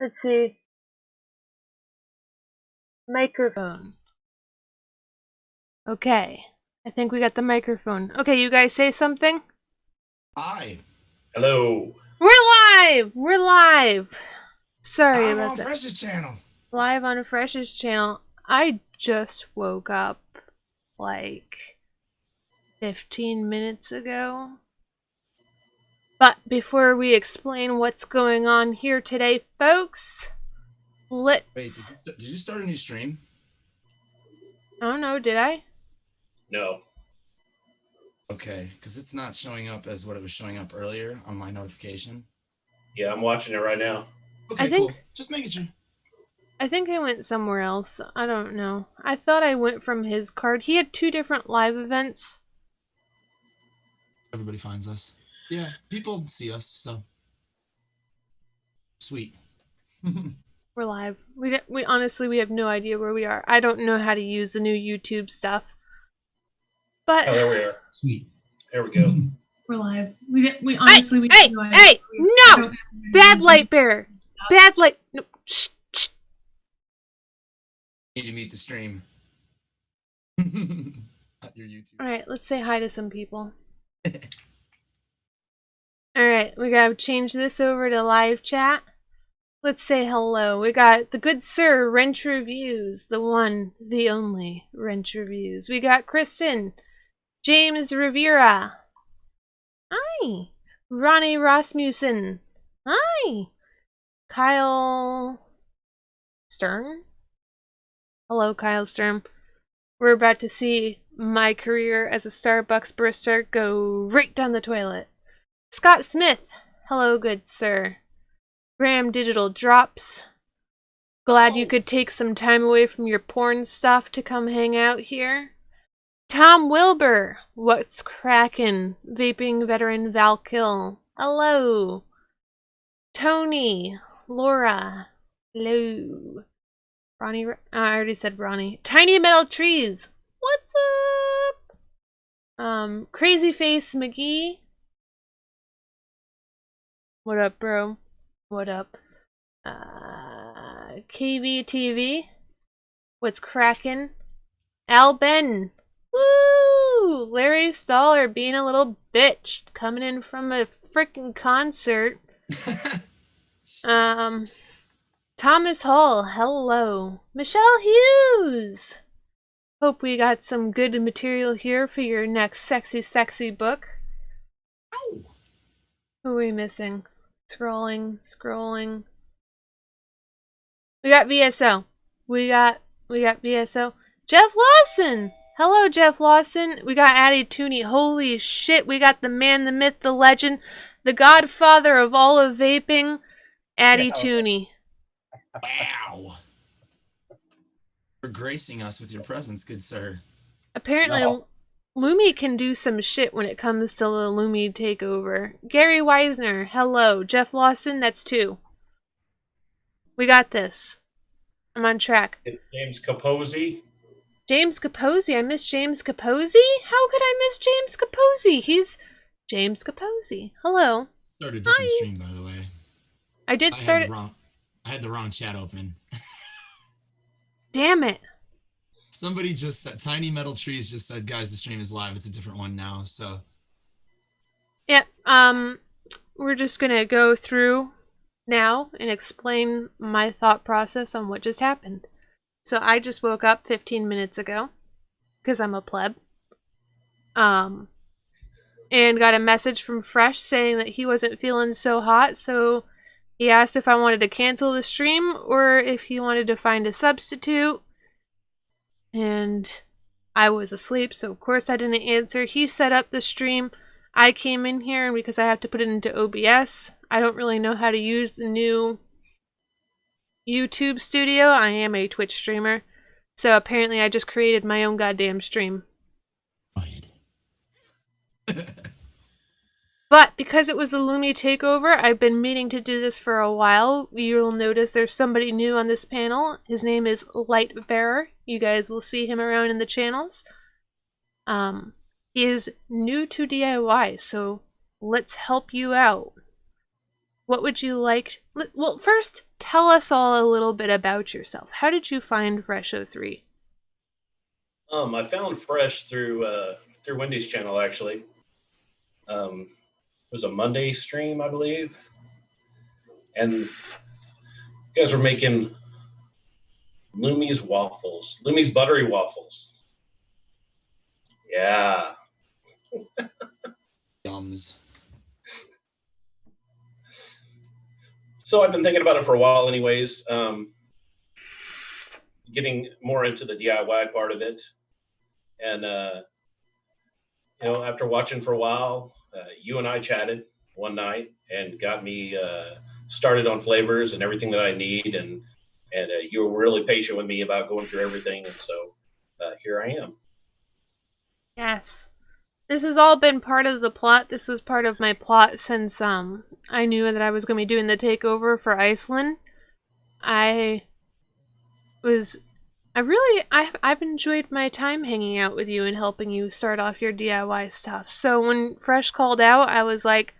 Let's see. Microphone. Okay. I think we got the microphone. Okay, you guys say something? Hi. Hello. We're live! We're live! Sorry I'm about on that. Fresh's channel. Live on Fresh's channel. I just woke up like 15 minutes ago. But before we explain what's going on here today, folks, Wait, let's... did you start a new stream? I don't know, did I? No. Okay, because it's not showing up as what it was showing up earlier on my notification. Yeah, I'm watching it right now. Okay, think- cool. Just making sure. I think I went somewhere else. I don't know. I thought I went from his card. He had 2 different live events. Everybody finds us. Yeah, people see us, so. Sweet. We're live. We honestly, we have no idea where we are. I don't know how to use the new YouTube stuff. But Oh, there we are. Sweet. There we go. We're live. We honestly we hey, have no hey, idea. I no! don't- Bad light bearer. Bad light. No. Shh, shh. Need to meet the stream. Not your YouTube. All right, let's say hi to some people. All right, we gotta change this over to live chat. Let's say hello. We got the good sir, Wrench Reviews, the one, the only Wrench Reviews. We got Kristen, James Rivera. Hi. Ronnie Rasmussen. Hi. Kyle Stern. Hello, Kyle Stern. We're about to see my career as a Starbucks barista go right down the toilet. Scott Smith. Hello, good sir. Graham Digital Drops. Glad you could take some time away from your porn stuff to come hang out here. Tom Wilbur. What's crackin'? Vaping veteran Val Kill. Hello. Tony. Laura. Hello. Ronnie. I already said Ronnie. Tiny Metal Trees. What's up? Crazy Face McGee. What up, bro? What up? KVTV. What's crackin'? Al Ben. Woo! Larry Staller being a little bitch. Coming in from a freaking concert. Thomas Hall. Hello. Michelle Hughes. Hope we got some good material here for your next sexy book. Ow. Who are we missing? Scrolling. We got VSO. We got VSO. Jeff Lawson! Hello, Jeff Lawson. We got Addie Tooney. Holy shit, we got the man, the myth, the legend, the godfather of all of vaping, Addie Tooney. Wow. For gracing us with your presence, good sir. Apparently, No. Lumi can do some shit when it comes to the Lumi takeover. Gary Weisner. Hello. Jeff Lawson, that's 2. We got this. I'm on track. James Capozzi. James Capozzi. I miss James Capozzi? How could I miss James Capozzi? He's James Capozzi. Hello. Started a different Hi. stream, by the way. I did start it. I had the wrong chat open. Damn it. Somebody just said, Tiny Metal Trees just said, guys, the stream is live. It's a different one now, so. Yep. We're just gonna go through now and explain my thought process on what just happened. So I just woke up 15 minutes ago because I'm a pleb. And got a message from Fresh saying that he wasn't feeling so hot, so he asked if I wanted to cancel the stream or if he wanted to find a substitute. And I was asleep, so of course I didn't answer. He set up the stream. I came in here, and because I have to put it into OBS, I don't really know how to use the new YouTube studio. I am a Twitch streamer, so apparently I just created my own goddamn stream. Go ahead. But because it was a Lumi takeover, I've been meaning to do this for a while. You'll notice there's somebody new on this panel. His name is Lightbearer. You guys will see him around in the channels. He is new to DIY, so let's help you out. What would you like? Well, first, tell us all a little bit about yourself. How did you find fresh03? I found Fresh through Wendy's channel actually. It was a Monday stream, I believe, and you guys were making Lumi's buttery waffles. Yeah. Yums. So I've been thinking about it for a while, anyways. Getting more into the DIY part of it, and after watching for a while, you and I chatted one night and got me started on flavors and everything that I need, and you were really patient with me about going through everything, and so here I am. Yes. This has all been part of the plot. This was part of my plot since I knew that I was going to be doing the takeover for Iceland. I've enjoyed my time hanging out with you and helping you start off your DIY stuff. So when Fresh called out, I was like,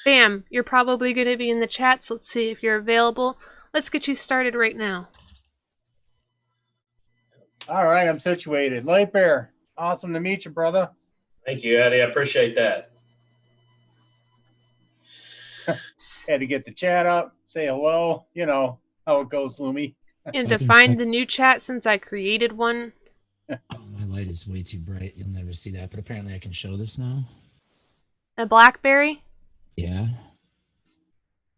bam, you're probably going to be in the chat, so let's see if you're available. Let's get you started right now. All right, I'm situated. Light Bear, awesome to meet you, brother. Thank you, Eddie. I appreciate that. Had to get the chat up, say hello. You know how it goes, Lumi. And to find the new chat since I created one. Oh, my light is way too bright. You'll never see that, but apparently I can show this now. A Blackberry? Yeah.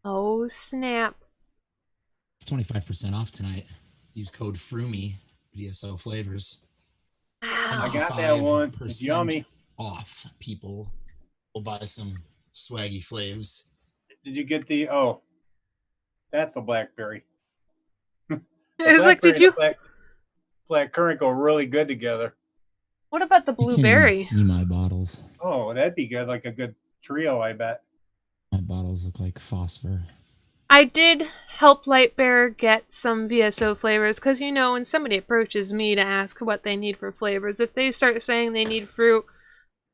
Oh, snap. It's 25% off tonight. Use code FRUMI, VSO Flavors. Wow. I got that one. It's yummy. Off, people. We'll buy some swaggy flavs. Did you get the, oh, that's a Blackberry. It's like, did you? Black currant go really good together. What about the You can't blueberry? even see my bottles. Oh, that'd be good. Like a good trio, I bet. My bottles look like phosphor. I did help Lightbearer get some VSO flavors because, you know, when somebody approaches me to ask what they need for flavors, if they start saying they need fruit,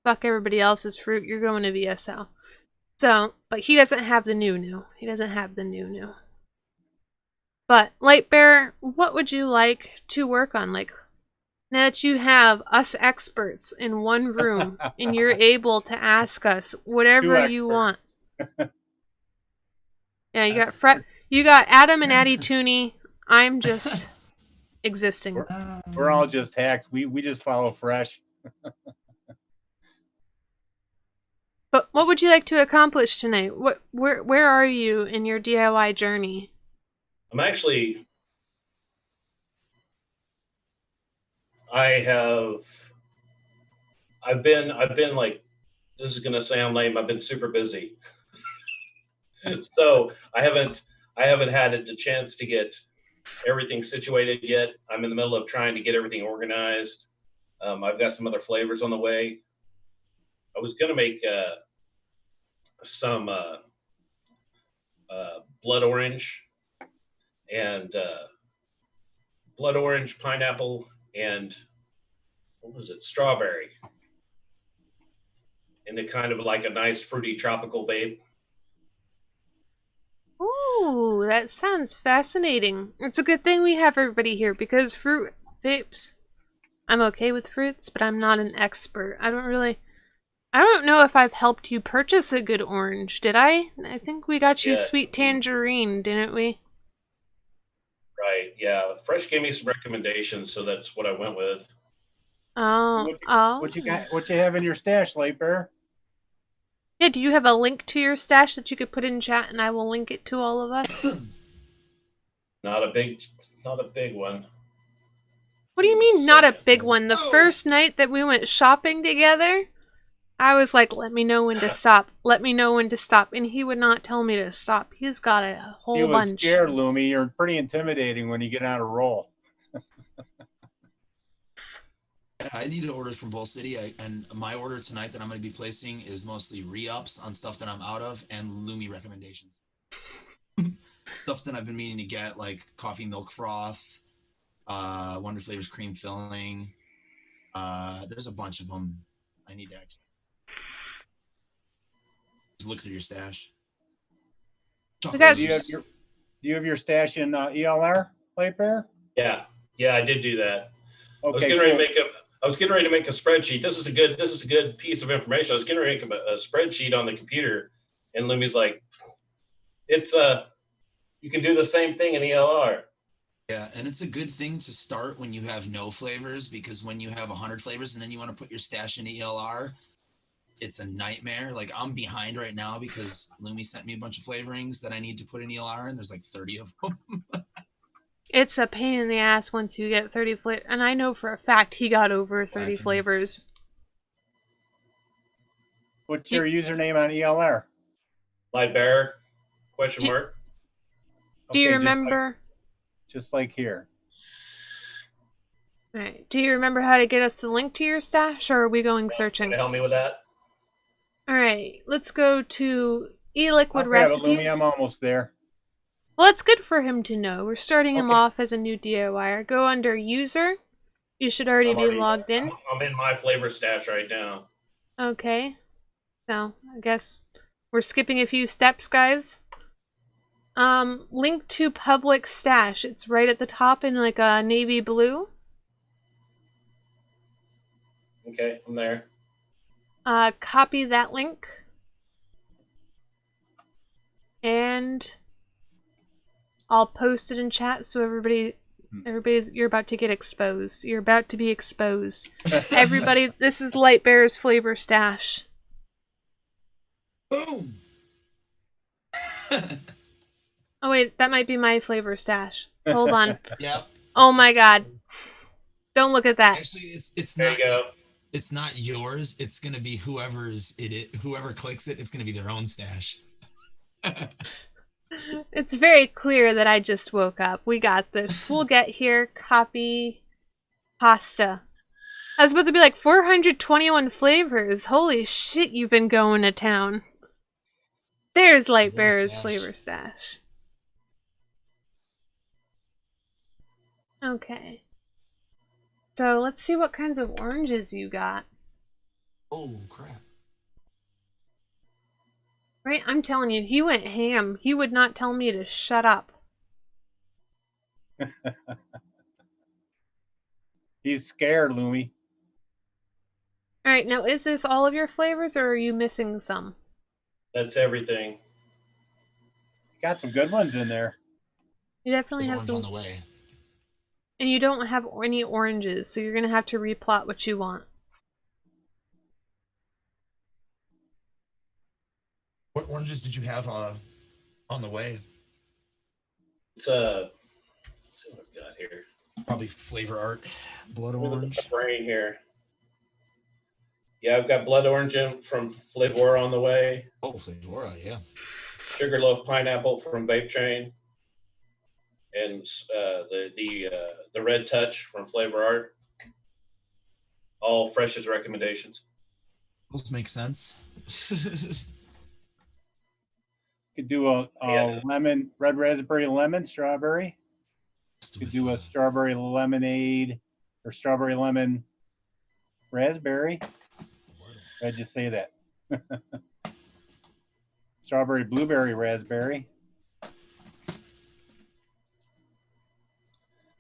fuck everybody else's fruit, you're going to VSO. So, but he doesn't have the new. He doesn't have the new. But, Lightbearer, what would you like to work on? Like, now that you have us experts in one room and you're able to ask us whatever you want. Yeah, you got Adam and Addie Tooney. I'm just existing. We're all just hacks. We just follow Fresh. But what would you like to accomplish tonight? Where are you in your DIY journey? I've been like, this is gonna sound lame, I've been super busy. So I haven't had the chance to get everything situated yet. I'm in the middle of trying to get everything organized. I've got some other flavors on the way. I was gonna make some blood orange and blood orange, pineapple, and what was it? Strawberry. And it kind of like a nice fruity tropical vape. Ooh, that sounds fascinating. It's a good thing we have everybody here because fruit vapes. I'm okay with fruits, but I'm not an expert. I don't know if I've helped you purchase a good orange, did I? I think we got you sweet tangerine, didn't we? Right, yeah. Fresh gave me some recommendations, so that's what I went with. What you have in your stash, Light Bear? Yeah, do you have a link to your stash that you could put in chat and I will link it to all of us? Not a big one. What do you mean, not a big one? The first night that we went shopping together, I was like, let me know when to stop. Let me know when to stop. And he would not tell me to stop. He's got a whole bunch. He was scared, Lumi. You're pretty intimidating when you get on a roll. I need orders from Bull City, and my order tonight that I'm going to be placing is mostly re-ups on stuff that I'm out of and Lumi recommendations. Stuff that I've been meaning to get, like coffee milk froth, Wonder Flavors cream filling. There's a bunch of them. I need to actually just look through your stash. Do you Do you have your stash in ELR, Light Bear? Yeah, I did do that. I was Okay, getting ready to cool. make a spreadsheet. This is a good piece of information. I was getting ready to make a spreadsheet on the computer, and Lumi's like, "It's you can do the same thing in ELR." Yeah, and it's a good thing to start when you have no flavors, because when you have 100 flavors and then you want to put your stash in ELR, it's a nightmare. Like, I'm behind right now because Lumi sent me a bunch of flavorings that I need to put in ELR, and there's like 30 of them. It's a pain in the ass once you get 30 flavors. And I know for a fact he got over 30 Slacking. flavors. What's your username on ELR? Light bearer? Question Do- mark. Do you Okay, remember? Just like here. All right. Do you remember how to get us the link to your stash, or are we going searching? Can you help me with that? All right. Let's go to e-liquid I'll grab it, recipes. Lumi. I'm almost there. Well, it's good for him to know. We're starting him Okay. off as a new DIYer. Go under user. You should already be logged in. I'm in my flavor stash right now. Okay. So, I guess we're skipping a few steps, guys. Link to public stash. It's right at the top in like a navy blue. Okay, I'm there. Copy that link. And I'll post it in chat so everybody's, you're about to get exposed. You're about to be exposed. Everybody, this is Lightbear's flavor stash. Boom! Oh wait, that might be my flavor stash. Hold on. Yep. Oh my god. Don't look at that. Actually, it's There not. you go. It's not yours. It's gonna be whoever clicks it. It's gonna be their own stash. It's very clear that I just woke up. We got this. We'll get here. Copy. Pasta. I was about to be like 421 flavors. Holy shit, you've been going to town. There's Lightbearer's stash. flavor stash. Okay. So let's see what kinds of oranges you got. Oh crap! Right? I'm telling you, he went ham. He would not tell me to shut up. He's scared, Lumi. Alright, now is this all of your flavors or are you missing some? That's everything. Got some good ones in there. You definitely There's have orange some. on the way. And you don't have any oranges, so you're gonna have to replot what you want. What oranges did you have on the way? It's let's see what I've got here. Probably flavor art, blood Look at orange. my brain here. Yeah, I've got blood orange from Flavor on the way. Oh, flavor, yeah. Sugarloaf pineapple from Vape Train, and the red touch from Flavor Art. All fresh as recommendations. Those make sense. Could do a Yeah. lemon, red raspberry, lemon, strawberry. Could do a strawberry lemonade or strawberry lemon raspberry. I just say that. Strawberry blueberry raspberry.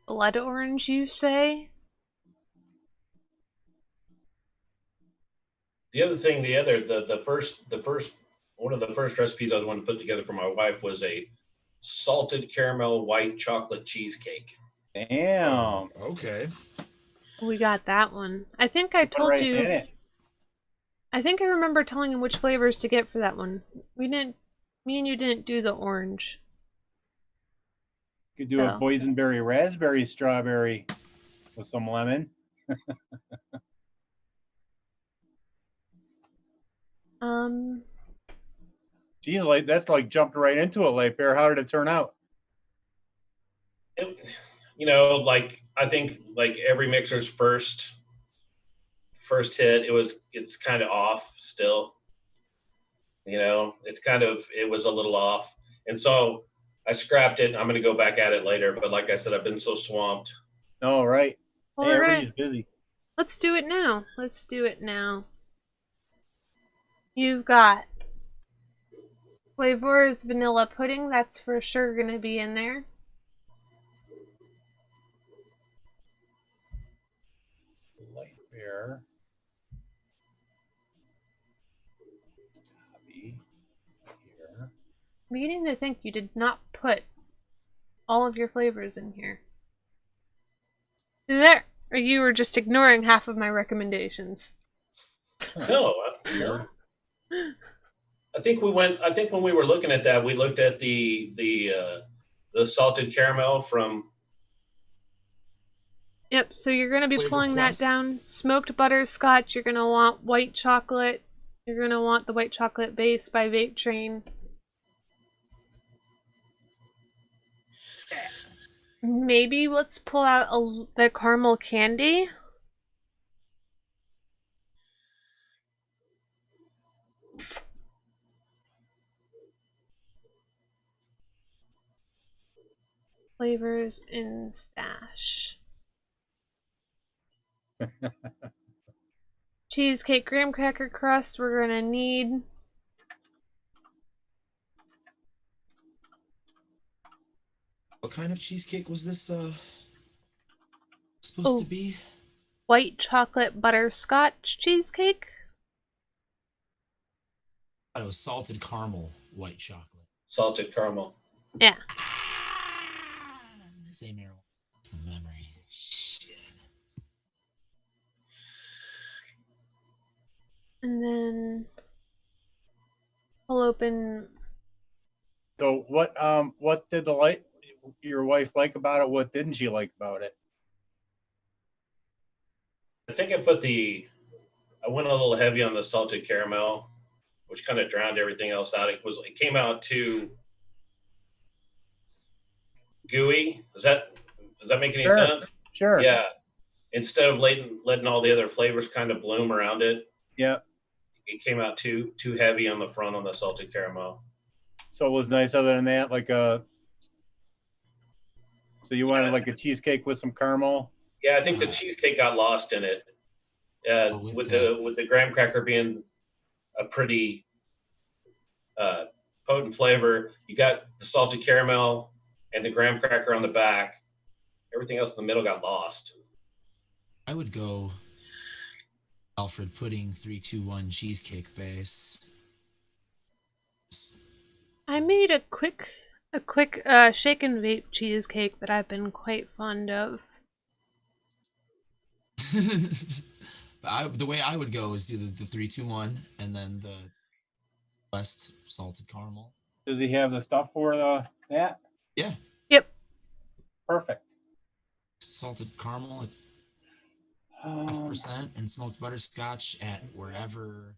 Blood orange, you say? The other thing, the first one of the first recipes I was wanting to put together for my wife was a salted caramel white chocolate cheesecake. Damn. Oh, okay. We got that one. I think I told Right you. in it. I think I remember telling him which flavors to get for that one. Me and you didn't do the orange. Could do a boysenberry raspberry strawberry with some lemon. Geez, like that's like jumped right into it, Light Bear. How did it turn out? Like I think like every mixer's first hit, it's kind of off still. It was a little off. And so I scrapped it. I'm going to go back at it later. But like I said, I've been so swamped. Oh, right. Well, hey, everybody's busy. Let's do it now. Let's do it now. You've got Flavor is vanilla pudding. That's for sure going to be in there. Light beer. Copy here. I'm beginning to think you did not put all of your flavors in here. There, or you were just ignoring half of my recommendations. No, Weird. I think when we were looking at that, we looked at the salted caramel from. Yep, so you're going to be Flavor pulling that Quest. down. Smoked butterscotch, you're going to want white chocolate. You're going to want the white chocolate base by Vape Train. Maybe let's pull out the caramel candy. Flavors in stash. Cheesecake graham cracker crust, we're gonna need. What kind of cheesecake was this supposed to be? White chocolate butterscotch cheesecake. Oh, it was salted caramel white chocolate. Salted caramel. Yeah. The same arrow. It's the memory. Shit. And then I'll open. So what did your wife like about it? What didn't she like about it? I think I went a little heavy on the salted caramel, which kind of drowned everything else out. It came out too gooey. Does that make any Sure. sense? Sure. Yeah. Instead of letting all the other flavors kind of bloom around it, Yeah. it came out too heavy on the front on the salted caramel. So it was nice. Other than that, so you wanted like a cheesecake with some caramel. Yeah, I think the cheesecake got lost in it. With the graham cracker being a pretty potent flavor, you got the salted caramel and the graham cracker on the back. Everything else in the middle got lost. I would go Alfred pudding 3-2-1 cheesecake base. I made a quick shake and vape cheesecake that I've been quite fond of. The way I would go is do the 3-2-1 and then the West salted caramel. Does he have the stuff for that? Yeah. Yep. Perfect. Salted caramel at 5% and smoked butterscotch at wherever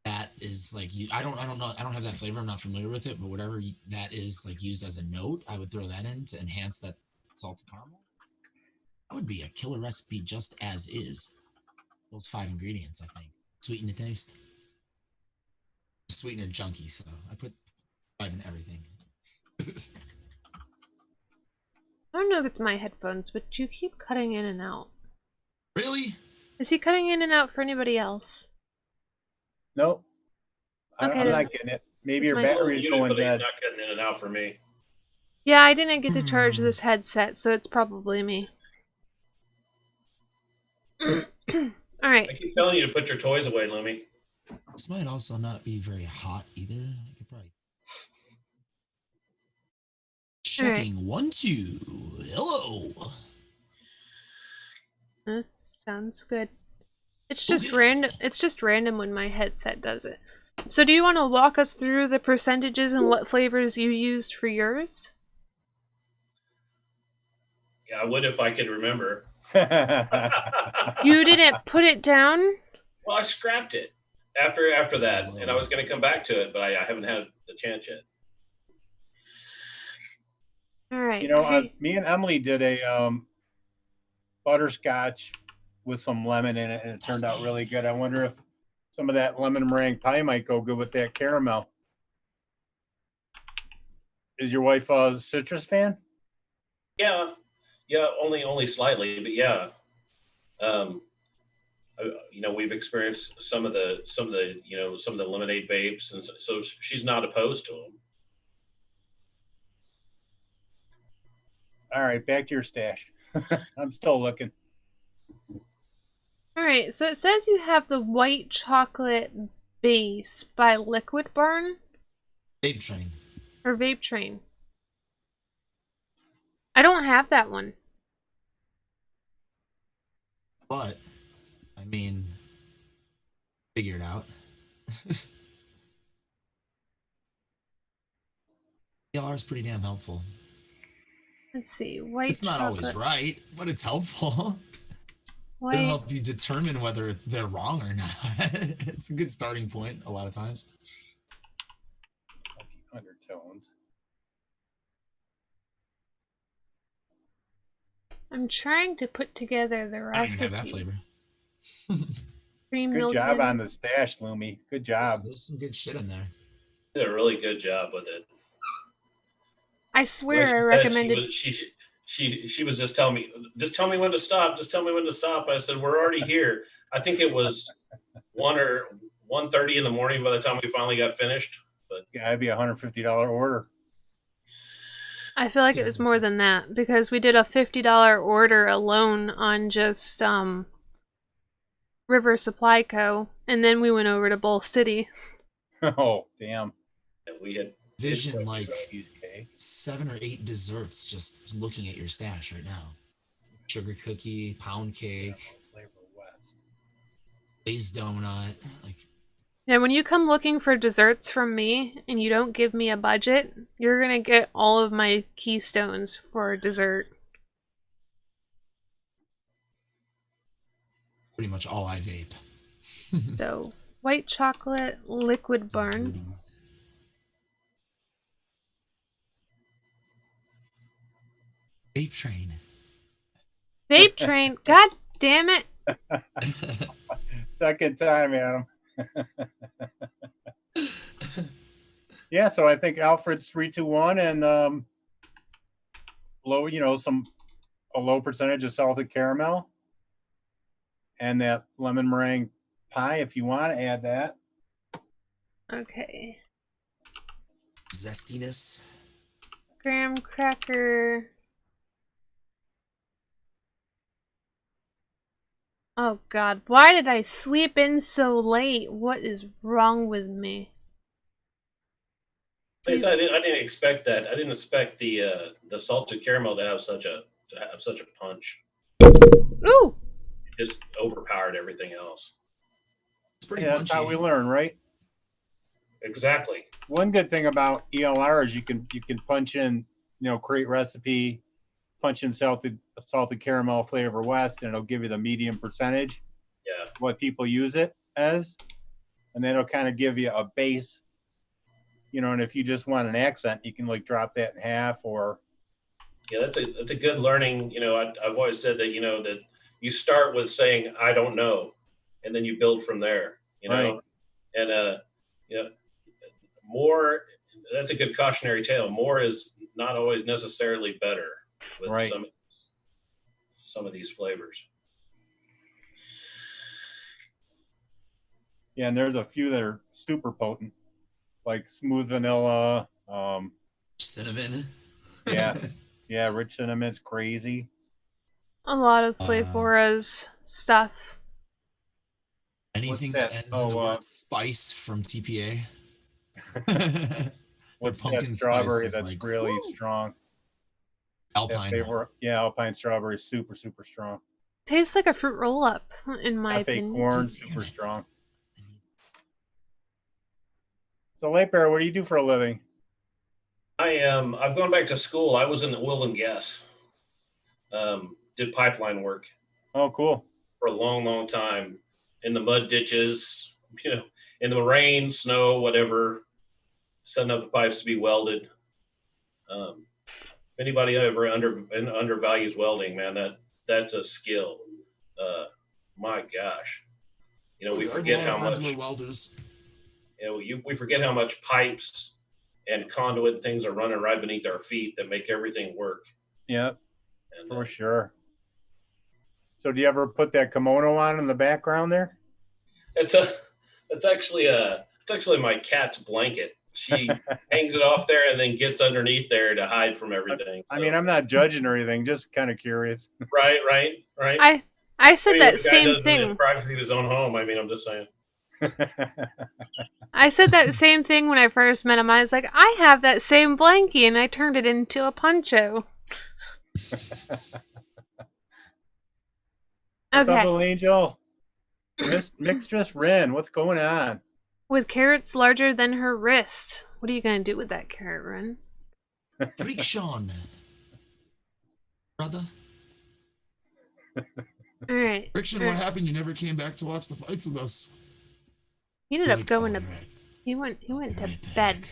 that is like you. I don't know. I don't have that flavor. I'm not familiar with it, but whatever that is like used as a note, I would throw that in to enhance that salted caramel. That would be a killer recipe just as is. Those 5 ingredients, I think. Sweeten the taste. Sweetener junkie, so I put 5 in everything. I don't know if it's my headphones, but you keep cutting in and out. Really? Is he cutting in and out for anybody else? Nope. Okay, I'm then. not getting it. Maybe It's your my- battery's going But he's dead. not cutting in and out for me. Yeah, I didn't get to charge this headset, so it's probably me. Alright. I keep telling you to put your toys away, Lumi. This might also not be very hot either. I could probably. Checking 1, 2. Hello. That sounds good. It's just random. It's just random when my headset does it. So do you want to walk us through the percentages and what flavors you used for yours? Yeah, I would if I could remember. You didn't put it down? Well, I scrapped it after that, and I was going to come back to it, but I haven't had the chance yet. Alright. You know, me and Emily did a butterscotch with some lemon in it, and it turned out really good. I wonder if some of that lemon meringue pie might go good with that caramel. Is your wife a citrus fan? Yeah, only slightly, but yeah. we've experienced some of the lemonade vapes, and so she's not opposed to them. All right, back to your stash. I'm still looking. All right, so it says you have the white chocolate base by Liquid Barn Vape train. or Vape Train. I don't have that one. But, I mean, figure it out. PLR is pretty damn helpful. Let's see, white It's not chocolate. always right, but it's helpful. It'll White. help you determine whether they're wrong or not. It's a good starting point a lot of times. Undertones. I'm trying to put together the I don't even recipe. have that flavor. Cream Good milk job vanilla. on the stash, Lumi. Good job. There's some good shit in there. Did a really good job with it. I Like swear she I said, recommended. she was just telling me, just tell me when to stop. Just tell me when to stop. I said, we're already here. I think it was 1:30 in the morning by the time we finally got finished. But Yeah, that'd be a $150 order. I feel like it was more than that because we did a $50 order alone on just River Supply Co. And then we went over to Bowl City. Oh, damn. we had Vision like Okay. 7 or 8 desserts just looking at your stash right now. Sugar cookie, pound cake, Flavor West. glazed donut. Like, Yeah, when you come looking for desserts from me and you don't give me a budget, you're gonna get all of my keystones for dessert. pretty much all I vape. So, white chocolate, Liquid Barn. Vape train. Vape Train. God damn it. Second time, Adam. Yeah, so I think Alfred's 321 and low, a low percentage of salted caramel. And that lemon meringue pie, if you want to add that. Okay. Zestiness. Graham cracker. Oh god, why did I sleep in so late? What is wrong with me? like I said, I didn't expect that. I didn't expect the salted caramel to have such a punch. Ooh! It just overpowered everything else. It's pretty Yeah, that's how we punchy. learn, right? Exactly. One good thing about ELR is you can punch in, create recipe, punch in salted caramel flavor West, and it'll give you the medium percentage, Yeah. what people use it as, and then it'll kind of give you a base, and if you just want an accent, you can like drop that in half or. Yeah, that's a good learning. I've always said that that you start with saying I don't know, and then you build from there. Right. And more. That's a good cautionary tale. More is not always necessarily better with Right. some of these flavors. Yeah, and there's a few that are super potent, like smooth vanilla. Cinnamon. Yeah, rich cinnamon's crazy. A lot of Flavora's stuff. Anything What's that that? ends in the word spice from TPA. What's that pumpkin strawberry spice is that's like, really woo! strong? Alpine. Alpine strawberry is super, super strong. Tastes like a fruit roll-up, in my FA opinion. corn, Damn super it. strong. So, Late Bear, what do you do for a living? I've gone back to school. I was in the oil and gas. Did pipeline work Oh, cool. for a long, long time in the mud ditches, in the rain, snow, whatever, setting up the pipes to be welded. If anybody ever undervalues welding, man, that's a skill. My gosh, we forget how much. Were welders. We forget how much pipes and conduit and things are running right beneath our feet that make everything work. Yep, And, for sure. So do you ever put that kimono on in the background there? It's actually my cat's blanket. She hangs it off there and then gets underneath there to hide from everything. I mean, I'm not judging or anything, just kind of curious. Right. I said I mean, that what the guy same does in the thing. privacy of his own home. I mean, I'm just saying. I said that same thing when I first met him. I was like, I have that same blankie, and I turned it into a poncho. What's up, Okay. little angel? Mistress Ren, what's going on? With carrots larger than her wrist. What are you going to do with that carrot, Ren? Friction. Brother. Alright. Friction, what happened? You never came back to watch the fights with us. He ended up going to... Right. He went to Right bed. back.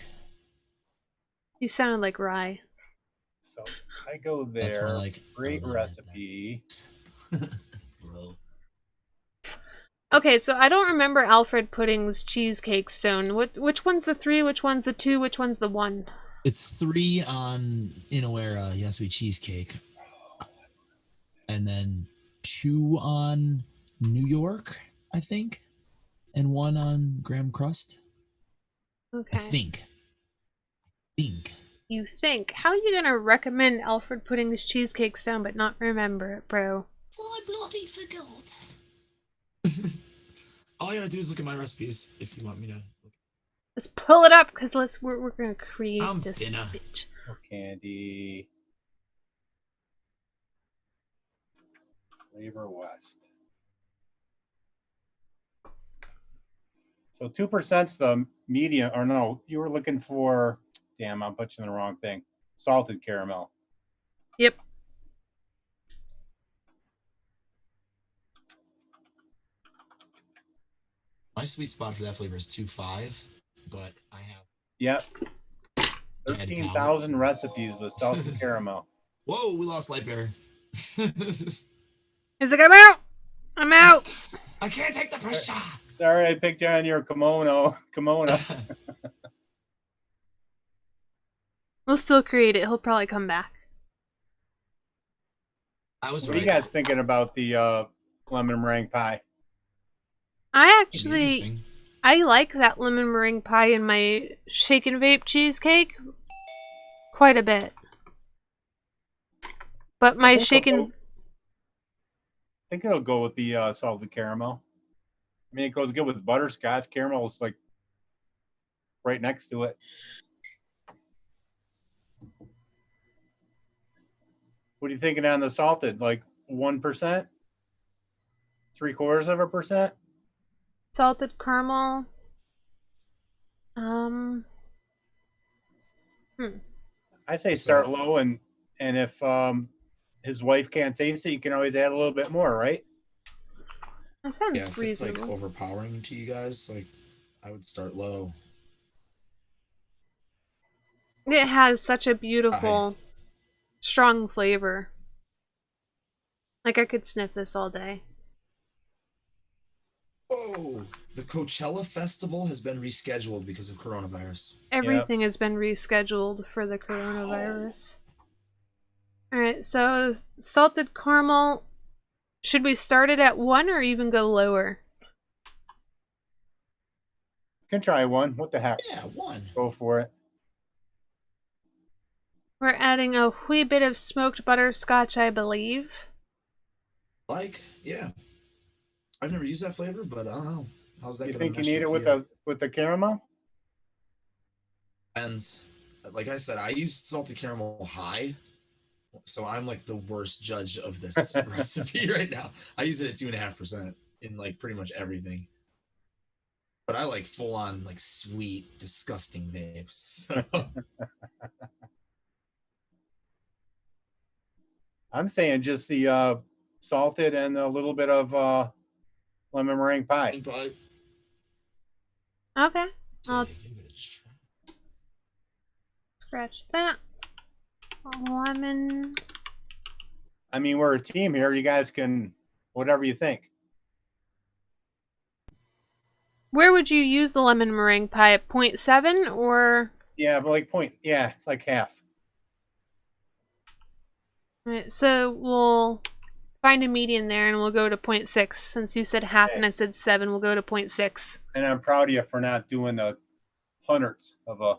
You sounded like Rye. So I go That's there. more like Great right recipe. Bro. Okay, so I don't remember Alfred Pudding's cheesecake stone. Which one's the 3? Which one's the 2? Which one's the 1? It's 3 on Inawera, Yasui cheesecake, and then 2 on New York, I think, and 1 on graham crust. Okay. I think. You think. How are you gonna recommend Alfred Pudding's cheesecake stone but not remember it, bro? So I bloody forgot. All I gotta do is look at my recipes if you want me to. Let's pull it up because we're gonna create I'm this thinner. bitch. Oh, candy. Flavor West. So 2%'s the medium, or no, you were looking for, damn, I'm putting the wrong thing. Salted caramel. Yep. My sweet spot for that flavor is 2.5, but I have. Yep. 10 13,000 recipes with salted caramel. Whoa, we lost Lightbearer. He's like, I'm out! I'm out! I can't take the pressure. Sorry, I picked you on your kimono. We'll still create it. He'll probably come back. I was What are right. you guys thinking about the lemon meringue pie? I It'd be actually... interesting. I like that lemon meringue pie in my shake and vape cheesecake quite a bit. But my shake and... I think it'll go with the salted caramel. I mean, it goes good with butterscotch. Caramel is like right next to it. What are you thinking on the salted? Like 1%? 0.75%? salted caramel. I say start low, and if his wife can't taste it, you can always add a little bit more, right? That sounds Yeah, if it's reasonable. like overpowering to you guys, like I would start low. It has such a beautiful, strong flavor. Like I could sniff this all day. Oh, the Coachella Festival has been rescheduled because of coronavirus. Everything has been rescheduled for the coronavirus. Alright, so salted caramel. Should we start it at 1 or even go lower? Can try 1. What the heck? Yeah, 1. Go for it. We're adding a wee bit of smoked butterscotch, I believe. Yeah. I've never used that flavor, but I don't know. How's that You gonna think you mesh need it with the caramel? Depends. Like I said, I used salted caramel high, so I'm like the worst judge of this recipe right now. I use it at 2.5% in like pretty much everything. But I like full on like sweet, disgusting vapes. So. I'm saying just the salted and a little bit of lemon meringue pie. Okay. I'll Give it a try. scratch that. Lemon. I mean, we're a team here. You guys can, whatever you think. Where would you use the lemon meringue pie? At 0.7 or? Yeah, but like half. Alright, so we'll find a median there, and we'll go to 0.6. Since you said half Okay. and I said 7, we'll go to 0.6. And I'm proud of you for not doing the hundredths of a.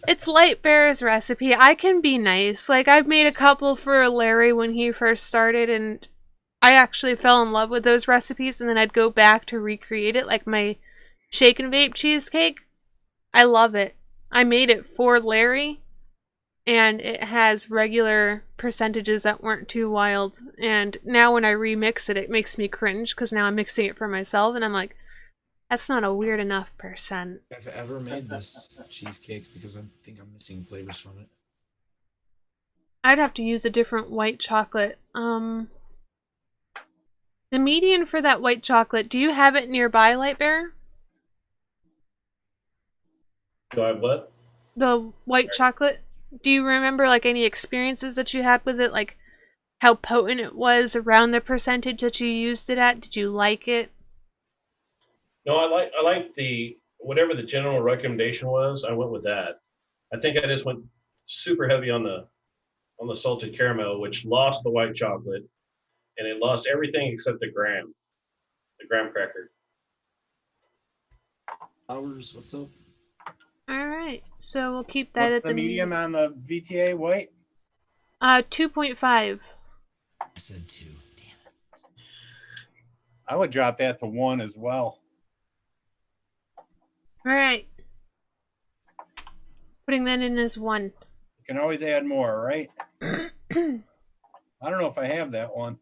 It's Light Bear's recipe. I can be nice. Like, I've made a couple for Larry when he first started, and I actually fell in love with those recipes, and then I'd go back to recreate it, like my shake and vape cheesecake. I love it. I made it for Larry, and it has regular percentages that weren't too wild. And now when I remix it, it makes me cringe, because now I'm mixing it for myself, and I'm like, that's not a weird enough percent. I've ever made this cheesecake because I think I'm missing flavors from it. I'd have to use a different white chocolate. The median for that white chocolate, do you have it nearby, Light Bear? Do I have what? The white chocolate? Do you remember like any experiences that you had with it? Like how potent it was around the percentage that you used it at? Did you like it? No, I like the whatever the general recommendation was. I went with that. I think I just went super heavy on the salted caramel, which lost the white chocolate, and it lost everything except the graham cracker. Flowers, what's up? Alright, so we'll keep that What's at the medium on the VTA white? 2.5. I said 2. Damn it. I would drop that to 1 as well. Alright. Putting that in as 1. You can always add more, right? I don't know if I have that one.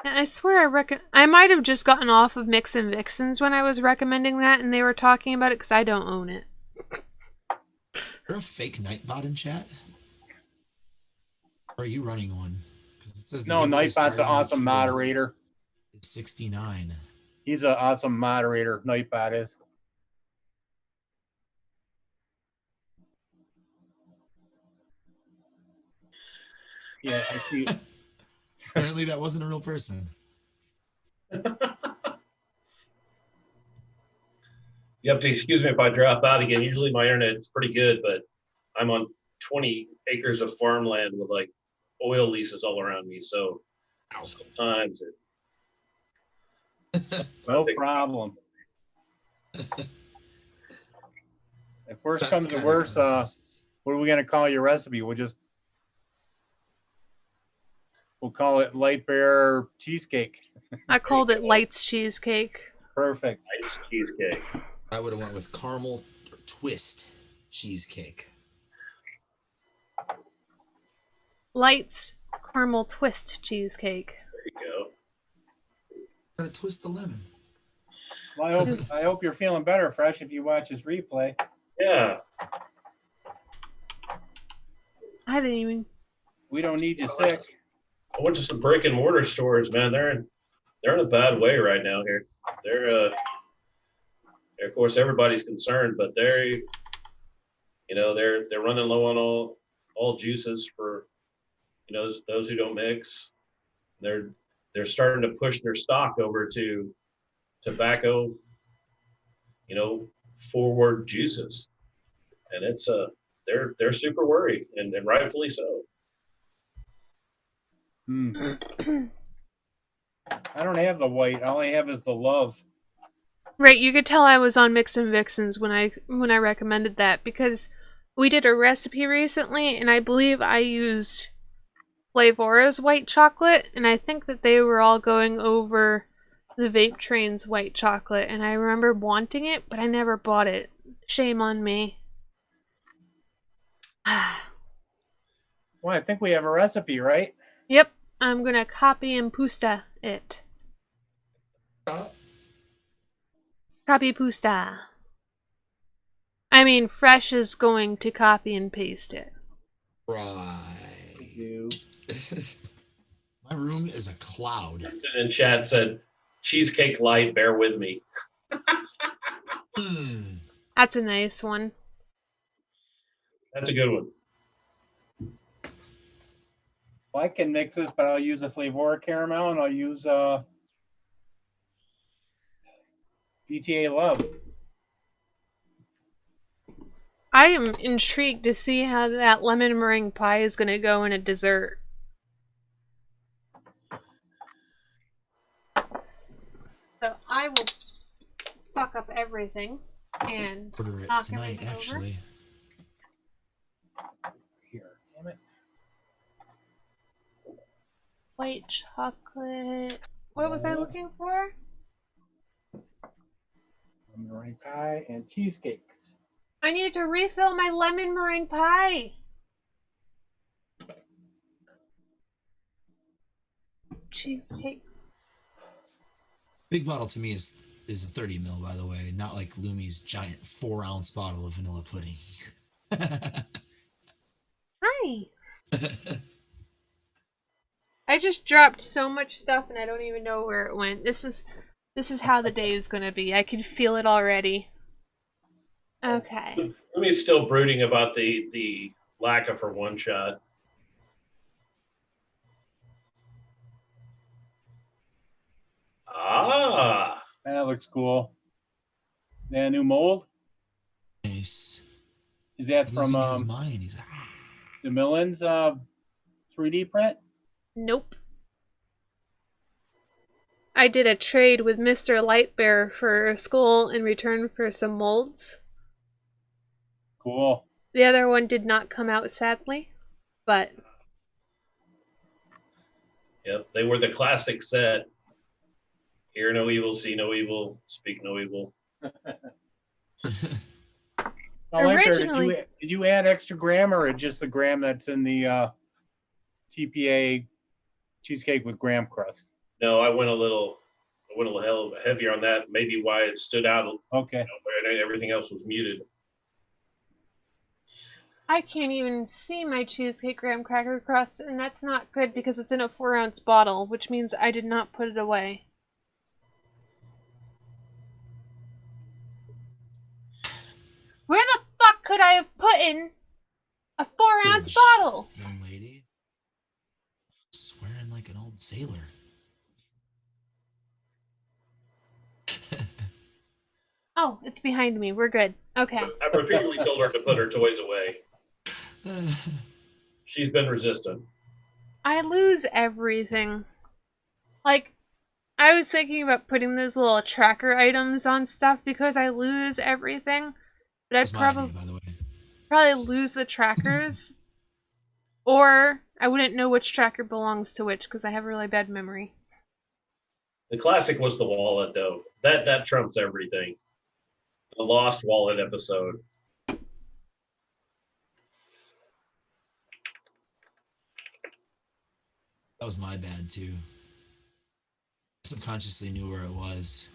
I swear I might have just gotten off of Mix and Vixens when I was recommending that, and they were talking about it because I don't own it. Is there a fake Nightbot in chat? Or are you running one? Because it says the No, giveaway Nightbot's an starting awesome with moderator. It's 69. He's an awesome moderator, Nightbot is. Yeah, I see. Apparently that wasn't a real person. You have to excuse me if I drop out again. Usually my internet is pretty good, but I'm on 20 acres of farmland with like oil leases all around me. So sometimes No problem. If worse Best comes to kind of worse, contests. what are we gonna call your recipe? We'll call it Light Bear Cheesecake. I called it Lights Cheesecake. Perfect. nice cheesecake. I would have went with caramel twist cheesecake. Lights Caramel Twist Cheesecake. There you go. Gotta twist the lemon. Well, I hope you're feeling better, Fresh, if you watch this replay. Yeah. I didn't even... We don't need you sick. I went to some brick and mortar stores, man. They're in a bad way right now here. They're of course everybody's concerned, but they're running low on all juices for those who don't mix. They're starting to push their stock over to tobacco, forward juices. And it's they're super worried and rightfully so. I don't have the white. All I have is the love. Right, you could tell I was on Mix and Vixens when I recommended that, because we did a recipe recently, and I believe I used Flavora's white chocolate, and I think that they were all going over the Vape Train's white chocolate, and I remember wanting it, but I never bought it. Shame on me. Well, I think we have a recipe, right? Yep, I'm gonna copy and pusta it. Copy pusta. I mean, Fresh is going to copy and paste it. Right. You. My room is a cloud. Kristen in chat said, "Cheesecake light, bear with me." That's a nice one. That's a good one. Well, I can mix this, but I'll use a Flavor caramel and I'll use VTA Love. I am intrigued to see how that lemon meringue pie is going to go in a dessert. I will fuck up everything and Order it knock tonight, everything over. actually. Here, damn it. White chocolate. What was I looking for? Lemon meringue pie and cheesecakes. I need to refill my lemon meringue pie. Cheesecake. Big bottle to me is a 30 mil, by the way, not like Lumi's giant 4-ounce bottle of vanilla pudding. Hi. I just dropped so much stuff and I don't even know where it went. This is how the day is gonna be. I can feel it already. Okay. Lumi's still brooding about the lack of her one shot. Ah, That looks cool. That new mold? Nice. Is that He's from losing his mind. He's DeMillen's 3D print? Nope. I did a trade with Mr. Lightbear for a skull in return for some molds. Cool. The other one did not come out, sadly, but yep. They were the classic set. Hear no evil, see no evil, speak no evil. Now, Lightbear, Originally- did you add extra graham or just the graham that's in the TPA cheesecake with graham crust? No, I went a little heavier on that. Maybe why it stood out. Okay. And everything else was muted. I can't even see my cheesecake graham cracker crust, and that's not good because it's in a 4-ounce bottle, which means I did not put it away. Where the fuck could I have put in a 4-ounce bottle? Young lady. Swearing like an old sailor. Oh, it's behind me. We're good. Okay. I repeatedly told her to put her toys away. She's been resistant. I lose everything. Like, I was thinking about putting those little tracker items on stuff because I lose everything. But I'd That's my idea, by the way. probably lose the trackers. Or I wouldn't know which tracker belongs to which because I have a really bad memory. The classic was the wallet, though. That trumps everything. The lost wallet episode. That was my bad, too. Subconsciously knew where it was.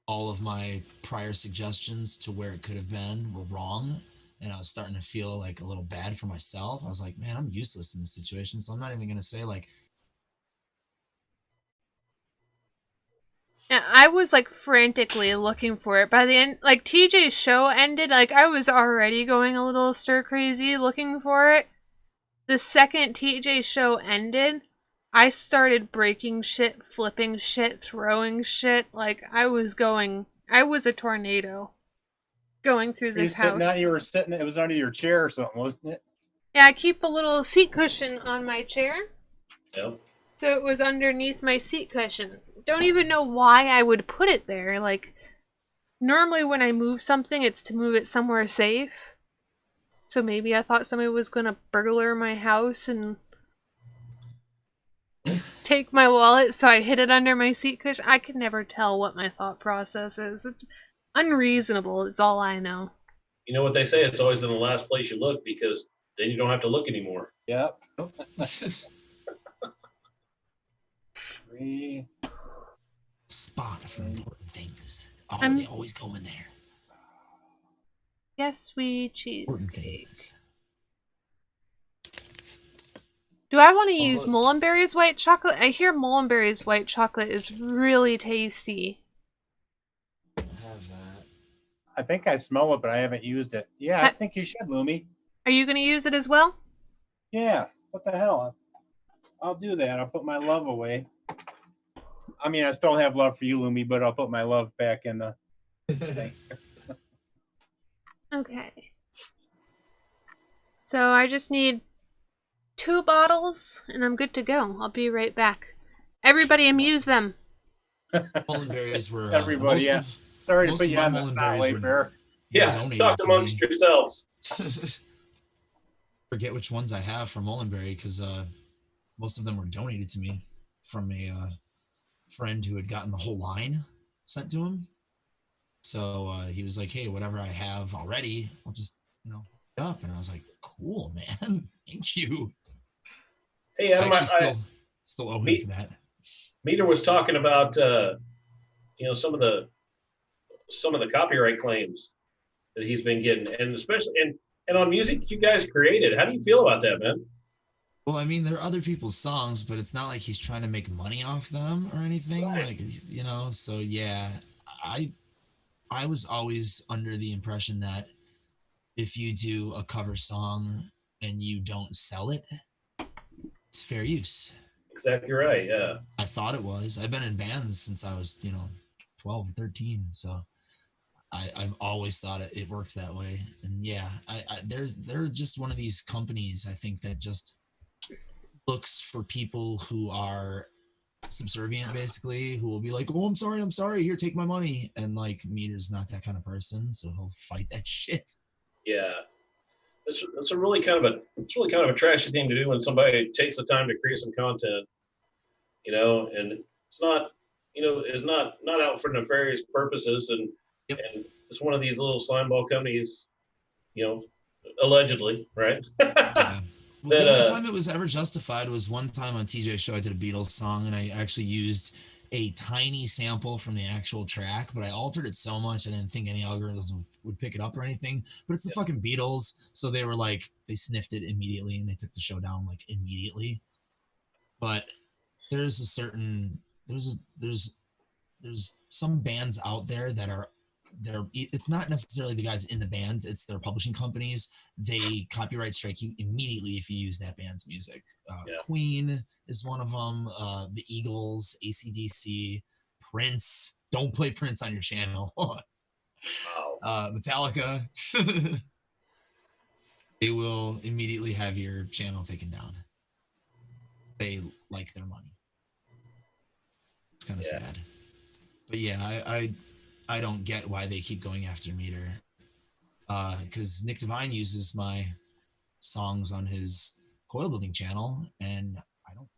All of my prior suggestions to where it could have been were wrong, and I was starting to feel like a little bad for myself. I was like, man, I'm useless in this situation, so I'm not even going to say, like, Yeah, I was like frantically looking for it. By the end, like TJ's show ended, like I was already going a little stir crazy looking for it. The second TJ's show ended, I started breaking shit, flipping shit, throwing shit. Like I was a tornado going through this house. You were sitting, it was under your chair or something, wasn't it? Yeah, I keep a little seat cushion on my chair. Yep. So it was underneath my seat cushion. Don't even know why I would put it there. Like, normally when I move something, it's to move it somewhere safe. So maybe I thought somebody was gonna burglar my house and take my wallet, so I hid it under my seat cushion. I could never tell what my thought process is. It's unreasonable, it's all I know. You know what they say? It's always in the last place you look because then you don't have to look anymore. Yep. oh. Spot for important things. Oh, they always go in there. Yes, sweet Important cheesecake. things. Do I want to use Mullenberry's white chocolate? I hear Mullenberry's white chocolate is really tasty. I have that. I think I smell it, but I haven't used it. Yeah, I think you should, Lumi. Are you going to use it as well? Yeah, what the hell? I'll do that. I'll put my love away. I mean, I still have love for you, Lumi, but I'll put my love back in the thing. Okay. So I just need 2 bottles and I'm good to go. I'll be right back. Everybody amuse them. Mullenberries were Everybody, yeah. most Sorry to of put you my on the spotlight, Mullenberries Bear. Yeah, donated talk to amongst me. yourselves. Forget which ones I have from Mullenberry because most of them were donated to me from a friend who had gotten the whole line sent to him. So he was like, "Hey, whatever I have already, I'll just hook it up." And I was like, "Cool, man, thank you." Hey, I Adam, actually still owe him for that. Meter was talking about some of the copyright claims that he's been getting, and especially and on music you guys created. How do you feel about that, man? Well, I mean, they're other people's songs, but it's not like he's trying to make money off them or anything. Right. Like, so yeah, I I was always under the impression that if you do a cover song and you don't sell it, it's fair use. Exactly right. Yeah. I thought it was. I've been in bands since I was, 12 or 13. So I've always thought it works that way. And yeah, they're just one of these companies, I think, that just looks for people who are subservient, basically, who will be like, "Oh, I'm sorry, here, take my money." And like, Meter's not that kind of person, so he'll fight that shit. Yeah. It's a really kind of a trashy thing to do when somebody takes the time to create some content, and it's not, is not out for nefarious purposes, and Yep. and it's one of these little slimeball companies, you know, allegedly, right? Yeah. Well, That the only time it was ever justified was one time on TJ's show. I did a Beatles song and I actually used a tiny sample from the actual track, but I altered it so much I didn't think any algorithms would pick it up or anything. But it's the fucking Beatles, so they were like, they sniffed it immediately and they took the show down like immediately. But there's a certain there's some bands out there that are it's not necessarily the guys in the bands, it's their publishing companies. They copyright strike you immediately if you use that band's music. Yeah. Queen is one of them, the Eagles, ACDC, Prince. Don't play Prince on your channel. Wow. Metallica. They will immediately have your channel taken down. They like their money. It's kind of sad. But yeah, I don't get why they keep going after Meter. Because Nick Devine uses my songs on his coil building channel, and I don't.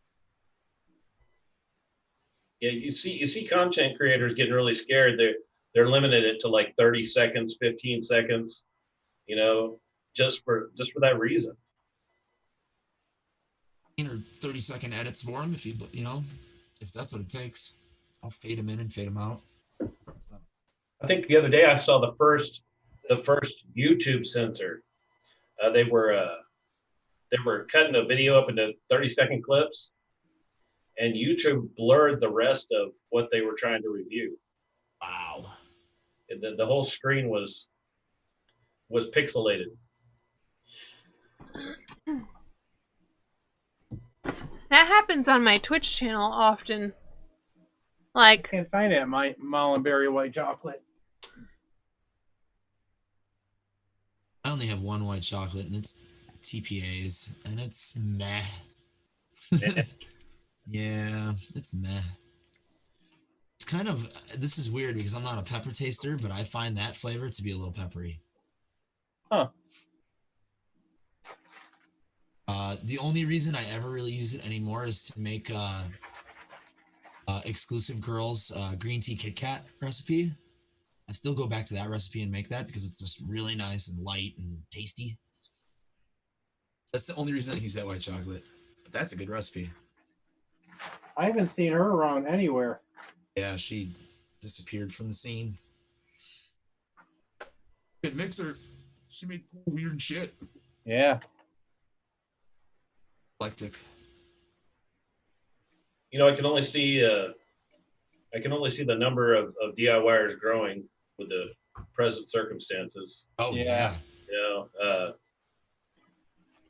Yeah, you see content creators getting really scared. They're limited it to like 30 seconds, 15 seconds, just for that reason. Or 30-second edits for him if that's what it takes. I'll fade him in and fade him out. I think the other day I saw the first YouTube censor. They were cutting a video up into 30-second clips, and YouTube blurred the rest of what they were trying to review. Wow. The whole screen was pixelated. That happens on my Twitch channel often. Like, Can't find that my Mullenberry white chocolate. I only have one white chocolate, and it's TPA's, and it's meh. Yeah, it's meh. It's kind of, this is weird because I'm not a pepper taster, but I find that flavor to be a little peppery. Huh. The only reason I ever really use it anymore is to make exclusive girls green tea Kit Kat recipe. I still go back to that recipe and make that because it's just really nice and light and tasty. That's the only reason I use that white chocolate. But that's a good recipe. I haven't seen her around anywhere. Yeah, she disappeared from the scene. Good mixer. She made cool, weird shit. Yeah. Eclectic. I can only see the number of DIYers growing with the present circumstances. Oh Yeah. We're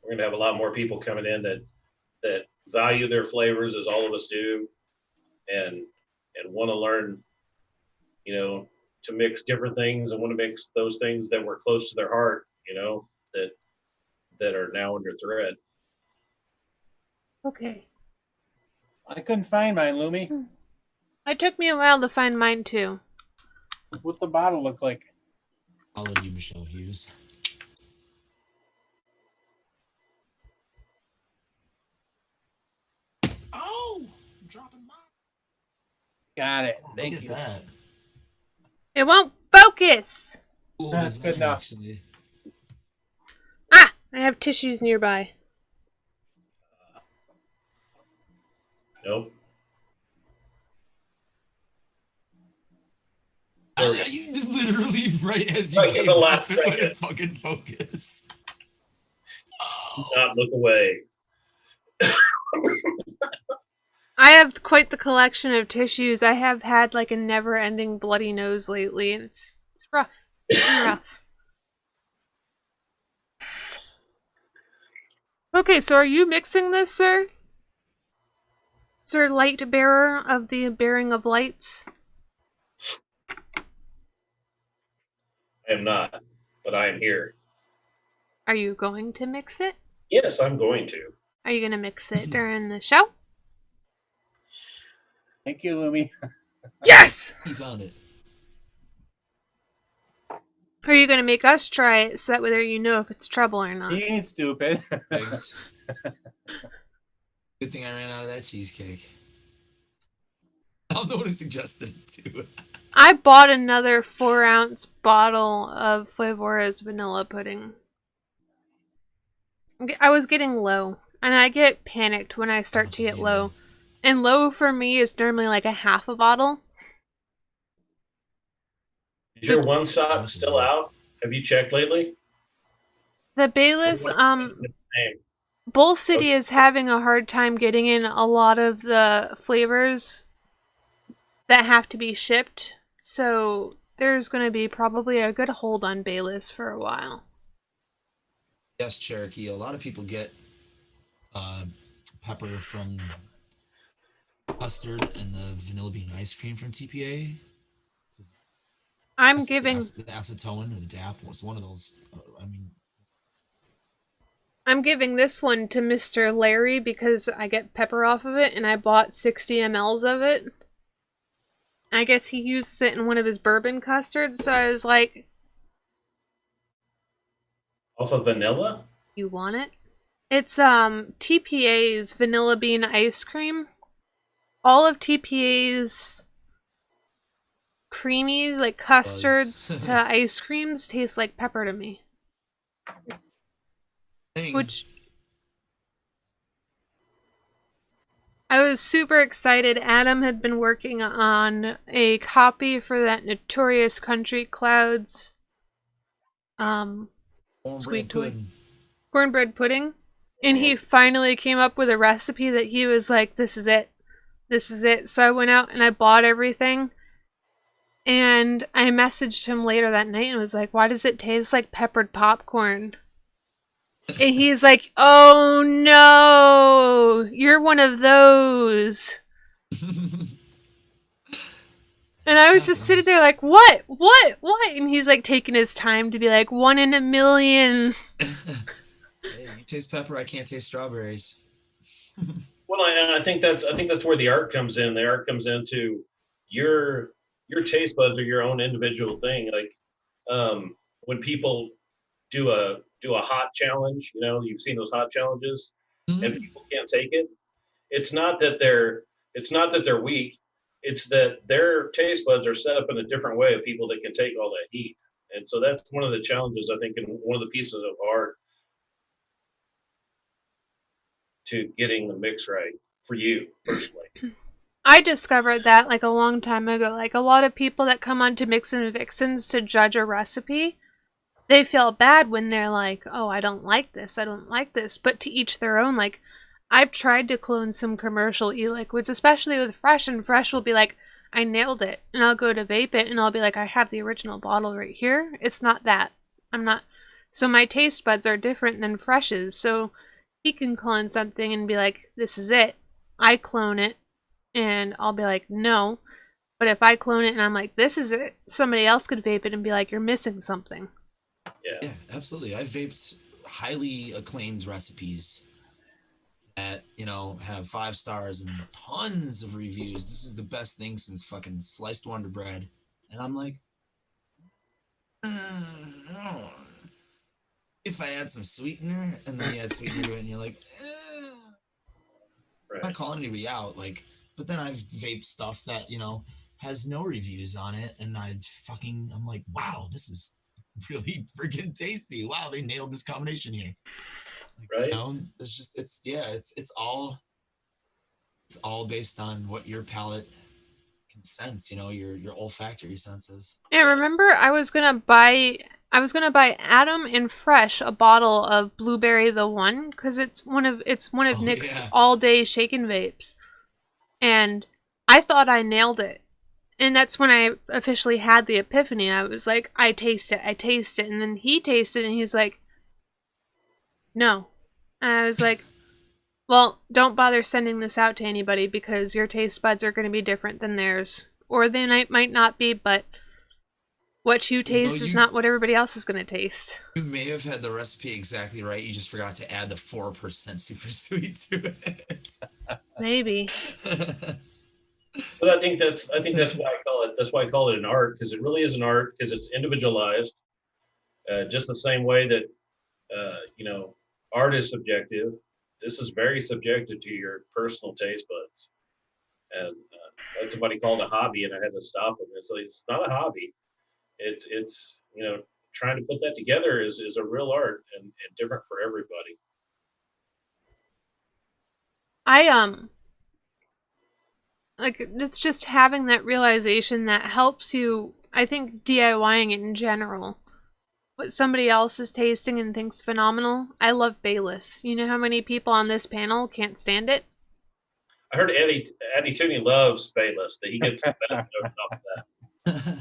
going to have a lot more people coming in that value their flavors as all of us do, and want to learn, to mix different things and want to mix those things that were close to their heart, that are now under threat. okay. I couldn't find mine, Lumi. It took me a while to find mine too. What's the bottle look like? I'll let you, Michelle Hughes. Oh, I'm dropping mine. Got it. Look Thank at you. that. It won't focus! Cool That's design, good enough. actually. Ah! I have tissues nearby. Nope. There we go. You literally, right as you Right at came the up, last it went second. fucking focus. Do not look away. I have quite the collection of tissues. I have had like a never-ending bloody nose lately, and it's rough. It's been rough. Okay, so are you mixing this, sir? Sir Light Bearer of the Bearing of Lights? I am not, but I am here. Are you going to mix it? Yes, I'm going to. Are you going to mix it during the show? Thank you, Lumi. Yes! He found it. Are you going to make us try it so that whether you know if it's trouble or not? He ain't stupid. Eggs. Good thing I ran out of that cheesecake. I'm the one who suggested it too. I bought another 4-ounce bottle of Flavora's vanilla pudding. I was getting low, and I get panicked when I start to get low. And low for me is normally like a half a bottle. Is your one shot still out? Have you checked lately? The Bayless, Name. Bull City is having a hard time getting in a lot of the flavors that have to be shipped. So there's going to be probably a good hold on Bayless for a while. Yes, Cherokee. A lot of people get pepper from custard and the vanilla bean ice cream from TPA. I'm giving the acetone or the DAP was one of those. I'm giving this one to Mr. Larry because I get pepper off of it, and I bought 60 mLs of it. I guess he uses it in one of his bourbon custards, so I was like, Off of vanilla? you want it? It's TPA's vanilla bean ice cream. All of TPA's creamies, like custards to ice creams, taste like pepper to me. Which I was super excited. Adam had been working on a copy for that Notorious Country Clouds sweet toy. Cornbread pudding. And he finally came up with a recipe that he was like, this is it. This is it. So I went out and I bought everything. And I messaged him later that night and was like, why does it taste like peppered popcorn? And he's like, oh no, you're one of those. And I was just sitting there like, what? And he's like taking his time to be like, 1 in a million. Hey, you taste pepper, I can't taste strawberries. Well, and I think that's where the art comes in. The art comes into your taste buds are your own individual thing. Like when people do a hot challenge, you've seen those hot challenges, and people can't take it. It's not that they're weak. It's that their taste buds are set up in a different way of people that can take all that heat. And so that's one of the challenges, I think, and one of the pieces of art to getting the mix right for you personally. I discovered that like a long time ago. Like a lot of people that come onto Mix and Vixens to judge a recipe, they feel bad when they're like, oh, I don't like this. But to each their own. Like, I've tried to clone some commercial e-liquids, especially with Fresh, and Fresh will be like, I nailed it. And I'll go to vape it, and I'll be like, I have the original bottle right here. It's not that. I'm not. So my taste buds are different than Fresh's. So he can clone something and be like, this is it. I clone it, and I'll be like, no. But if I clone it and I'm like, this is it, somebody else could vape it and be like, you're missing something. Yeah, absolutely. I've vaped highly acclaimed recipes that, you know, have 5 stars and tons of reviews. This is the best thing since fucking sliced Wonder Bread. And I'm like, no. If I add some sweetener, and then you add sweetener to it, and you're like, I'm not calling anybody out, like, but then I've vaped stuff that, you know, has no reviews on it, and I'm like, wow, this is really freaking tasty. Wow, they nailed this combination here. Like, Right. you know, it's all based on what your palate can sense, you know, your olfactory senses. And remember, I was gonna buy Adam and Fresh a bottle of Blueberry the One because it's one of Oh, Nick's yeah. all day shaken vapes, and I thought I nailed it. And that's when I officially had the epiphany. I was like, I taste it, and then he tasted it, and he's like, no. And I was like, well, don't bother sending this out to anybody because your taste buds are going to be different than theirs, or they might not be, but what you taste is not what everybody else is going to taste. You may have had the recipe exactly right. You just forgot to add the 4% super sweet to it. Maybe. But I think that's why I call it an art, because it really is an art, because it's individualized, just the same way that you know, art is subjective. This is very subjective to your personal taste buds. And I had somebody called a hobby, and I had to stop them. It's like, it's not a hobby. It's you know, trying to put that together is a real art, and different for everybody. Like, it's just having that realization that helps you, I think, DIYing it in general. What somebody else is tasting and thinks phenomenal. I love Bayless. You know how many people on this panel can't stand it? I heard Eddie Tooney loves Bayless, that he gets the best notes off of that.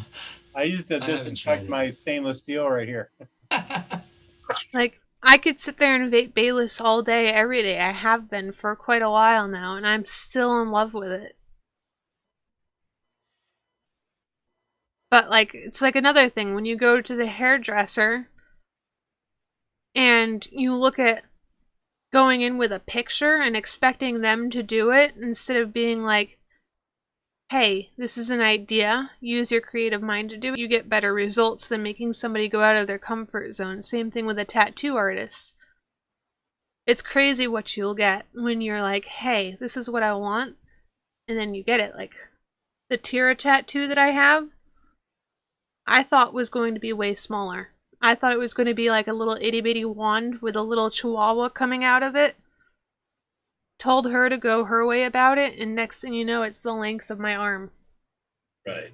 I used to I haven't disinfect tried it. my stainless steel right here. Like, I could sit there and vape Bayless all day, every day. I have been for quite a while now, and I'm still in love with it. But, like, it's like another thing. When you go to the hairdresser and you look at going in with a picture and expecting them to do it instead of being like, hey, this is an idea, use your creative mind to do it, you get better results than making somebody go out of their comfort zone. Same thing with a tattoo artist. It's crazy what you'll get when you're like, hey, this is what I want, and then you get it. Like, the Tira tattoo that I have, I thought was going to be way smaller. I thought it was going to be like a little itty bitty wand with a little chihuahua coming out of it. Told her to go her way about it, and next thing you know, it's the length of my arm. Right.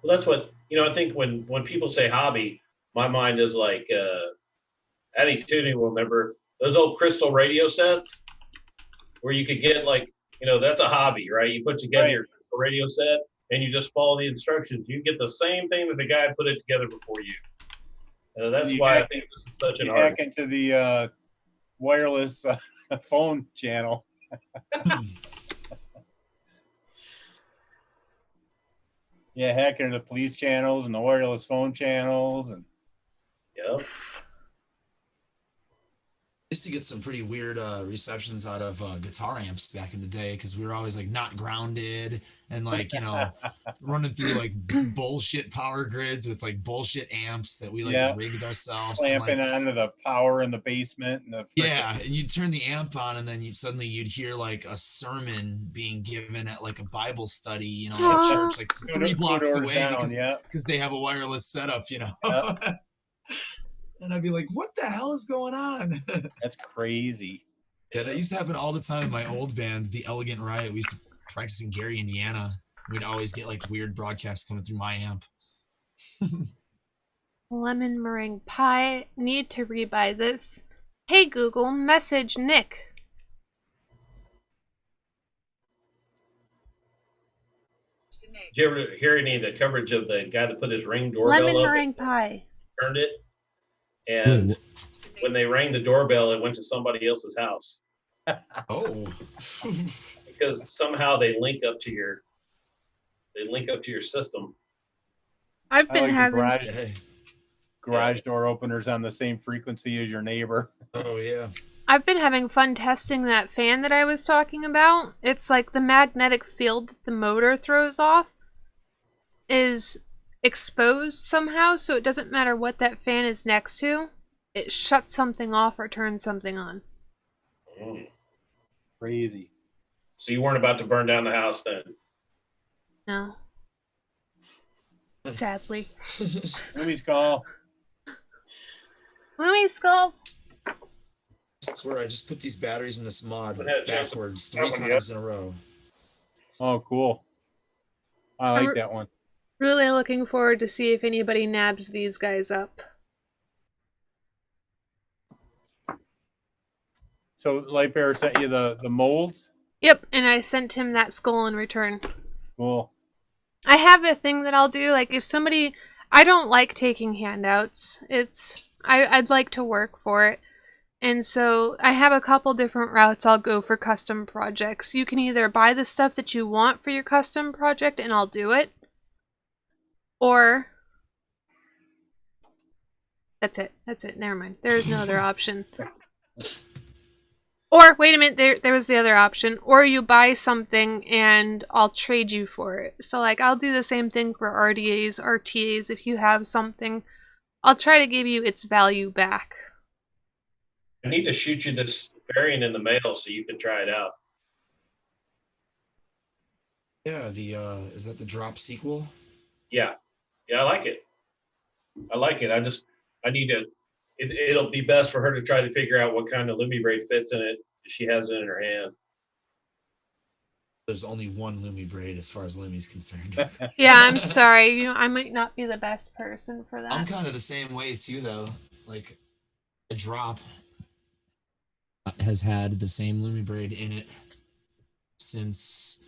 Well, that's what, you know, I think when people say hobby, my mind is like, Addie Tooney will remember those old crystal radio sets where you could get, like, you know, that's a hobby, right? You put together your crystal radio set and you just follow the instructions. You get the same thing that the guy put it together before you. That's why I think this is such an art. Hack into the wireless phone channel. Yeah, hack into the police channels and the wireless phone channels, and Yeah. Used to get some pretty weird receptions out of guitar amps back in the day because we were always like not grounded and like, you know, running through like bullshit power grids with like bullshit amps that we like rigged ourselves. Clamping and, like, onto the power in the basement. And and you'd turn the amp on and then you'd hear like a sermon being given at like a Bible study, you know, at a church like 3 blocks away because they have a wireless setup, you know. Yep. And I'd be like, what the hell is going on? That's crazy. Yeah, that used to happen all the time in my old band, The Elegant Riot. We used to practice in Gary, Indiana. We'd always get like weird broadcasts coming through my amp. Lemon meringue pie. Need to rebuy this. Hey Google, message Nick. Did you ever hear any of the coverage of the guy that put his Ring doorbell Lemon up? meringue pie. Turned it. And when they rang the doorbell, it went to somebody else's house. Oh. Because somehow they link up to your system. I've been having garage door openers on the same frequency as your neighbor. Oh yeah. I've been having fun testing that fan that I was talking about. It's like the magnetic field that the motor throws off is exposed somehow, so it doesn't matter what that fan is next to. It shuts something off or turns something on. Mm. Crazy. So you weren't about to burn down the house then? No. Sadly. Louis call. Louis Skulls! I swear, I just put these batteries in this mod Haven't had a chance to backwards put that 3 one times in a row. Oh, cool. I like I'm- that one. Really looking forward to see if anybody nabs these guys up. So Light Bear sent you the molds? Yep, and I sent him that skull in return. Cool. I have a thing that I'll do, like if somebody... I don't like taking handouts. I'd like to work for it. And so I have a couple different routes I'll go for custom projects. You can either buy the stuff that you want for your custom project and I'll do it. Or... That's it. Never mind. There is no other option. Or, wait a minute, there was the other option. Or you buy something and I'll trade you for it. So, like, I'll do the same thing for RDAs, RTAs. If you have something, I'll try to give you its value back. I need to shoot you this variant in the mail so you can try it out. Yeah, is that the drop sequel? Yeah. Yeah, I like it. I need to, it'll be best for her to try to figure out what kind of Lumi braid fits in it. She has it in her hand. There's only one Lumi braid as far as Lumi's concerned. Yeah, I'm sorry. I might not be the best person for that. I'm kind of the same way as you, though. Like, a drop has had the same Lumi braid in it since...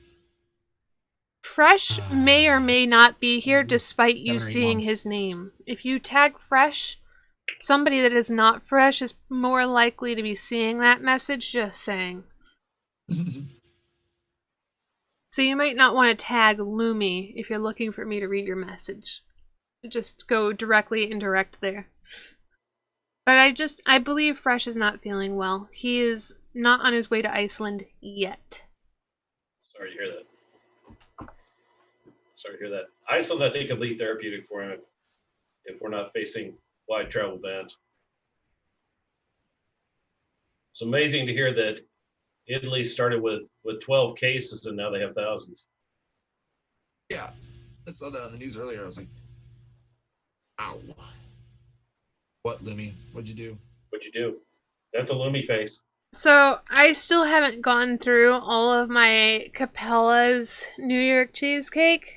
Fresh may or may not be here despite 7 you or 8 seeing months. his name. If you tag Fresh, somebody that is not Fresh is more likely to be seeing that message, just saying. So you might not want to tag Lumi if you're looking for me to read your message. Just go directly indirect there. But I believe Fresh is not feeling well. He is not on his way to Iceland yet. Sorry to hear that. Iceland, I think, could be therapeutic for him if we're not facing wide travel bans. It's amazing to hear that Italy started with 12 cases and now they have thousands. Yeah, I saw that on the news earlier. I was like, ow. What, Lumi? What'd you do? What'd you do? That's a Lumi face. So, I still haven't gone through all of my Capella's New York cheesecake.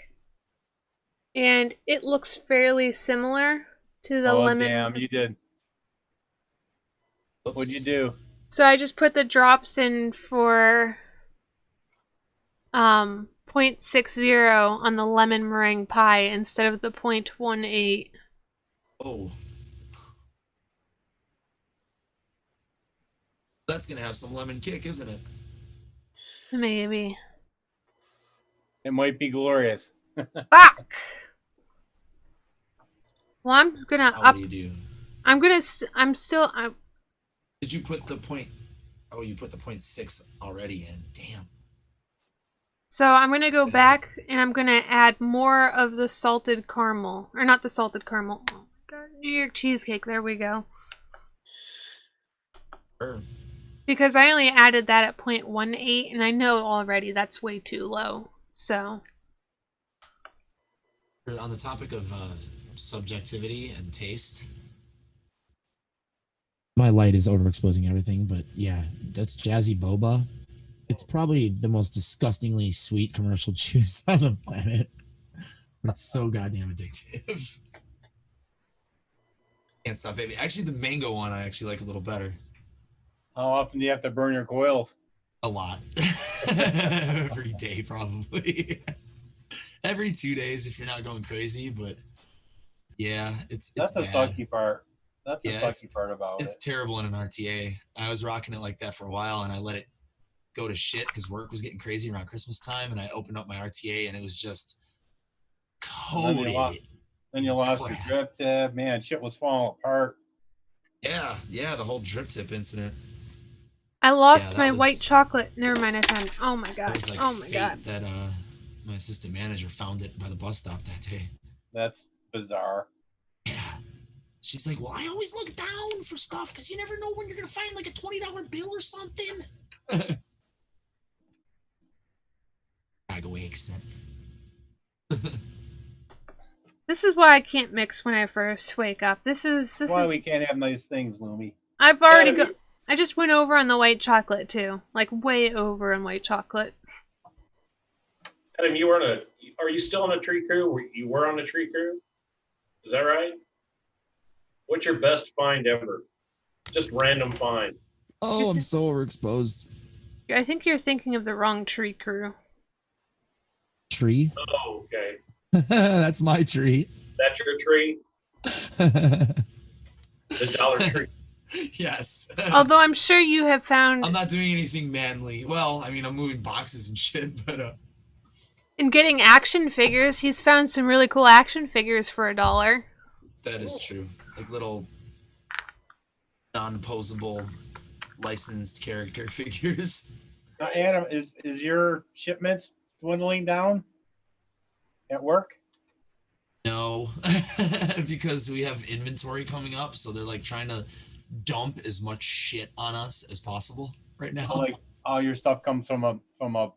And it looks fairly similar to the lemon. Damn, you did. Oops. What'd you do? So I just put the drops in for 0.60 on the lemon meringue pie instead of the 0.18. Oh. That's going to have some lemon kick, isn't it? Maybe. It might be glorious. Fuck! Well, I'm gonna Now, up. what do you do? I'm still. Did you put the point? Oh, you put the 0.6 already in. Damn. So I'm gonna go back and I'm gonna add more of the salted caramel, or not the salted caramel. Oh my god, New York cheesecake. There we go. Sure. Because I only added that at 0.18, and I know already that's way too low. So. On the topic of subjectivity and taste, my light is overexposing everything, but yeah, that's Jazzy Boba. It's probably the most disgustingly sweet commercial juice on the planet, but it's so goddamn addictive. Can't stop, baby. Actually, the mango one I actually like a little better. How often do you have to burn your coils? A lot. Every day, probably. Every 2 days if you're not going crazy, but yeah, it's That's the bad. sucky part. That's the Yeah, sucky part about it. It's terrible in an RTA. I was rocking it like that for a while, and I let it go to shit because work was getting crazy around Christmas time, and I opened up my RTA, and it was just coated. Then you lost your drip tip. Man, shit was falling apart. Yeah, the whole drip tip incident. I lost that my was- white chocolate. Never mind, I found it. Oh my It god. was like Oh my fate god. that my assistant manager found it by the bus stop that day. That's bizarre. Yeah. She's like, well, I always look down for stuff because you never know when you're going to find like a $20 bill or something. I go accent. This is why I can't mix when I first wake up. This is Why we can't have nice things, Loomy? I've already Yeah, I just went over on the white chocolate too. Like way over on white chocolate. Adam, are you still on a tree crew? You were on a tree crew? Is that right? What's your best find ever? Just random find. Oh, I'm so overexposed. I think you're thinking of the wrong tree crew. Tree? Oh, okay. That's my tree. That's your tree? The Dollar Tree. Yes. Although I'm sure you have found I'm not doing anything manly. Well, I mean, I'm moving boxes and shit, but in getting action figures, he's found some really cool action figures for $1. that is true. Like little non-posable licensed character figures. Now, Adam, is your shipments dwindling down at work? No, because we have inventory coming up, so they're like trying to dump as much shit on us as possible right now. Like all your stuff comes from a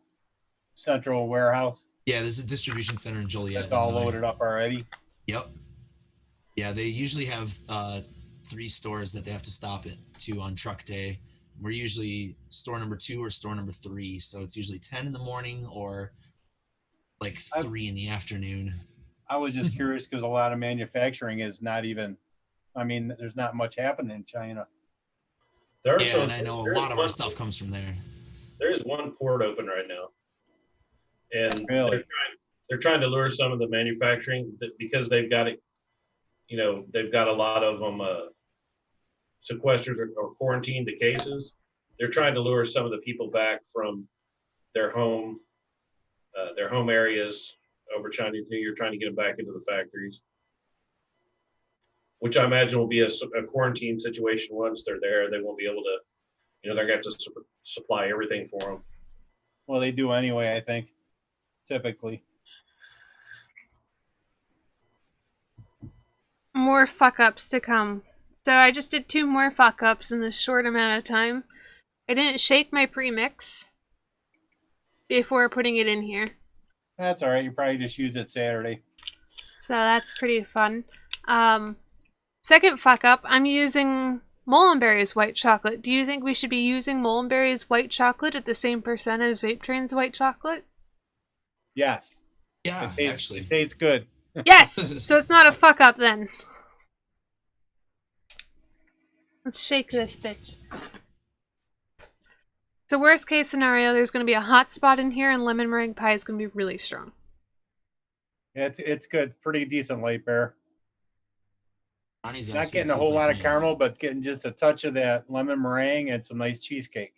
central warehouse Yeah, there's a distribution center in Joliet. that's all Illinois. loaded up already. Yep. Yeah, they usually have 3 stores that they have to stop at to on truck day. We're usually store number 2 or store number 3, so it's usually 10 in the morning or like 3 in the afternoon. I was just curious because a lot of manufacturing is not even. I mean, there's not much happening in China. Yeah, and I know a lot of our stuff comes from there. There's one port open right now, and Really? they're trying to lure some of the manufacturing because they've got it. You know, they've got a lot of them sequesters or quarantined the cases. They're trying to lure some of the people back from their home areas over Chinese New Year, trying to get them back into the factories, which I imagine will be a quarantine situation. Once they're there, they won't be able to, they're going to have to supply everything for them. Well, they do anyway, I think, typically. More fuck ups to come. So I just did 2 more fuck ups in this short amount of time. I didn't shake my premix before putting it in here. That's all right. You probably just use it Saturday. So that's pretty fun. Second fuck up, I'm using Mullenberry's white chocolate. Do you think we should be using Mullenberry's white chocolate at the same percent as Vape Train's white chocolate? Yes. Yeah, actually. It tastes good. Yes! So it's not a fuck up then. Let's shake this bitch. So worst case scenario, there's going to be a hot spot in here and lemon meringue pie is going to be really strong. It's good. Pretty decent light bear. Ronnie's got Not sweet getting a tooth whole like lot of me. caramel, but getting just a touch of that lemon meringue and some nice cheesecake.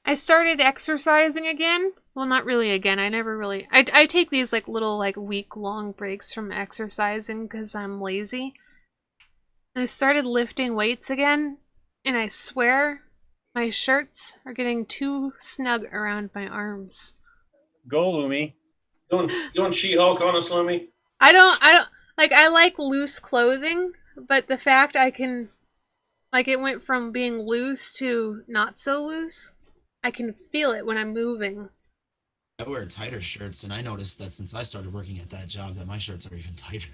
I started exercising again. Well, not really again. I never really... I take these like little like week-long breaks from exercising because I'm lazy. And I started lifting weights again, and I swear my shirts are getting too snug around my arms. Go, Lumi. Going She-Hulk on us, Lemmy? I don't like, I like loose clothing, but the fact I can, like, it went from being loose to not so loose. I can feel it when I'm moving. I wear tighter shirts, and I noticed that since I started working at that job, that my shirts are even tighter.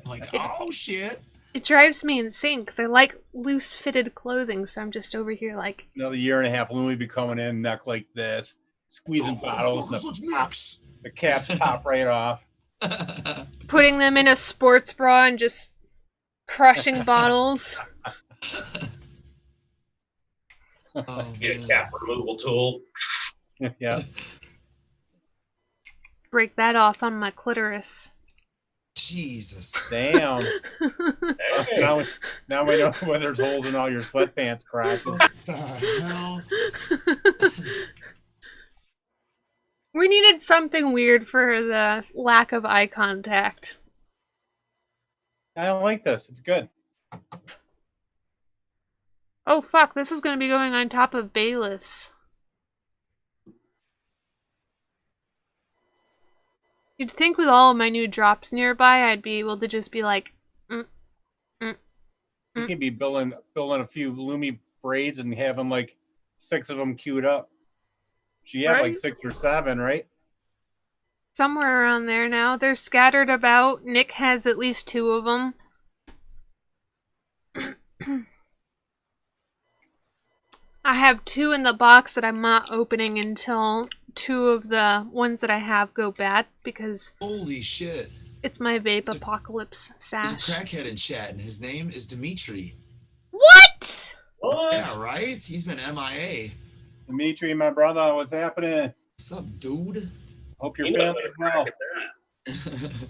I'm like, oh shit. It drives me insane because I like loose fitted clothing, so I'm just over here like... Another year and a half, Lumi be coming in neck like this, squeezing bottles. Let's mix. The caps pop right off. putting them in a sports bra and just crushing bottles. Oh, Get a man. cap removal tool. Yeah. Break that off on my clitoris. Jesus. Damn. Hey, Now we know when there's holes in all your sweatpants crotches. What the hell? We needed something weird for the lack of eye contact. I don't like this. It's good. Oh fuck, this is gonna be going on top of Bayless. You'd think with all of my new drops nearby, I'd be able to just be like, You could be building a few Lumi braids and having like 6 of them queued up. She had like Right. 6 or 7, right? somewhere around there now. They're scattered about. Nick has at least 2 of them. I have 2 in the box that I'm not opening until 2 of the ones that I have go bad because Holy shit. it's my vape There's a- apocalypse There's a sash. crackhead in chat, and his name is Dimitri. What? What? Yeah, right? He's been MIA. Dimitri, my brother, what's happening? What's up, dude? Hope your You know family's better well. crack at that.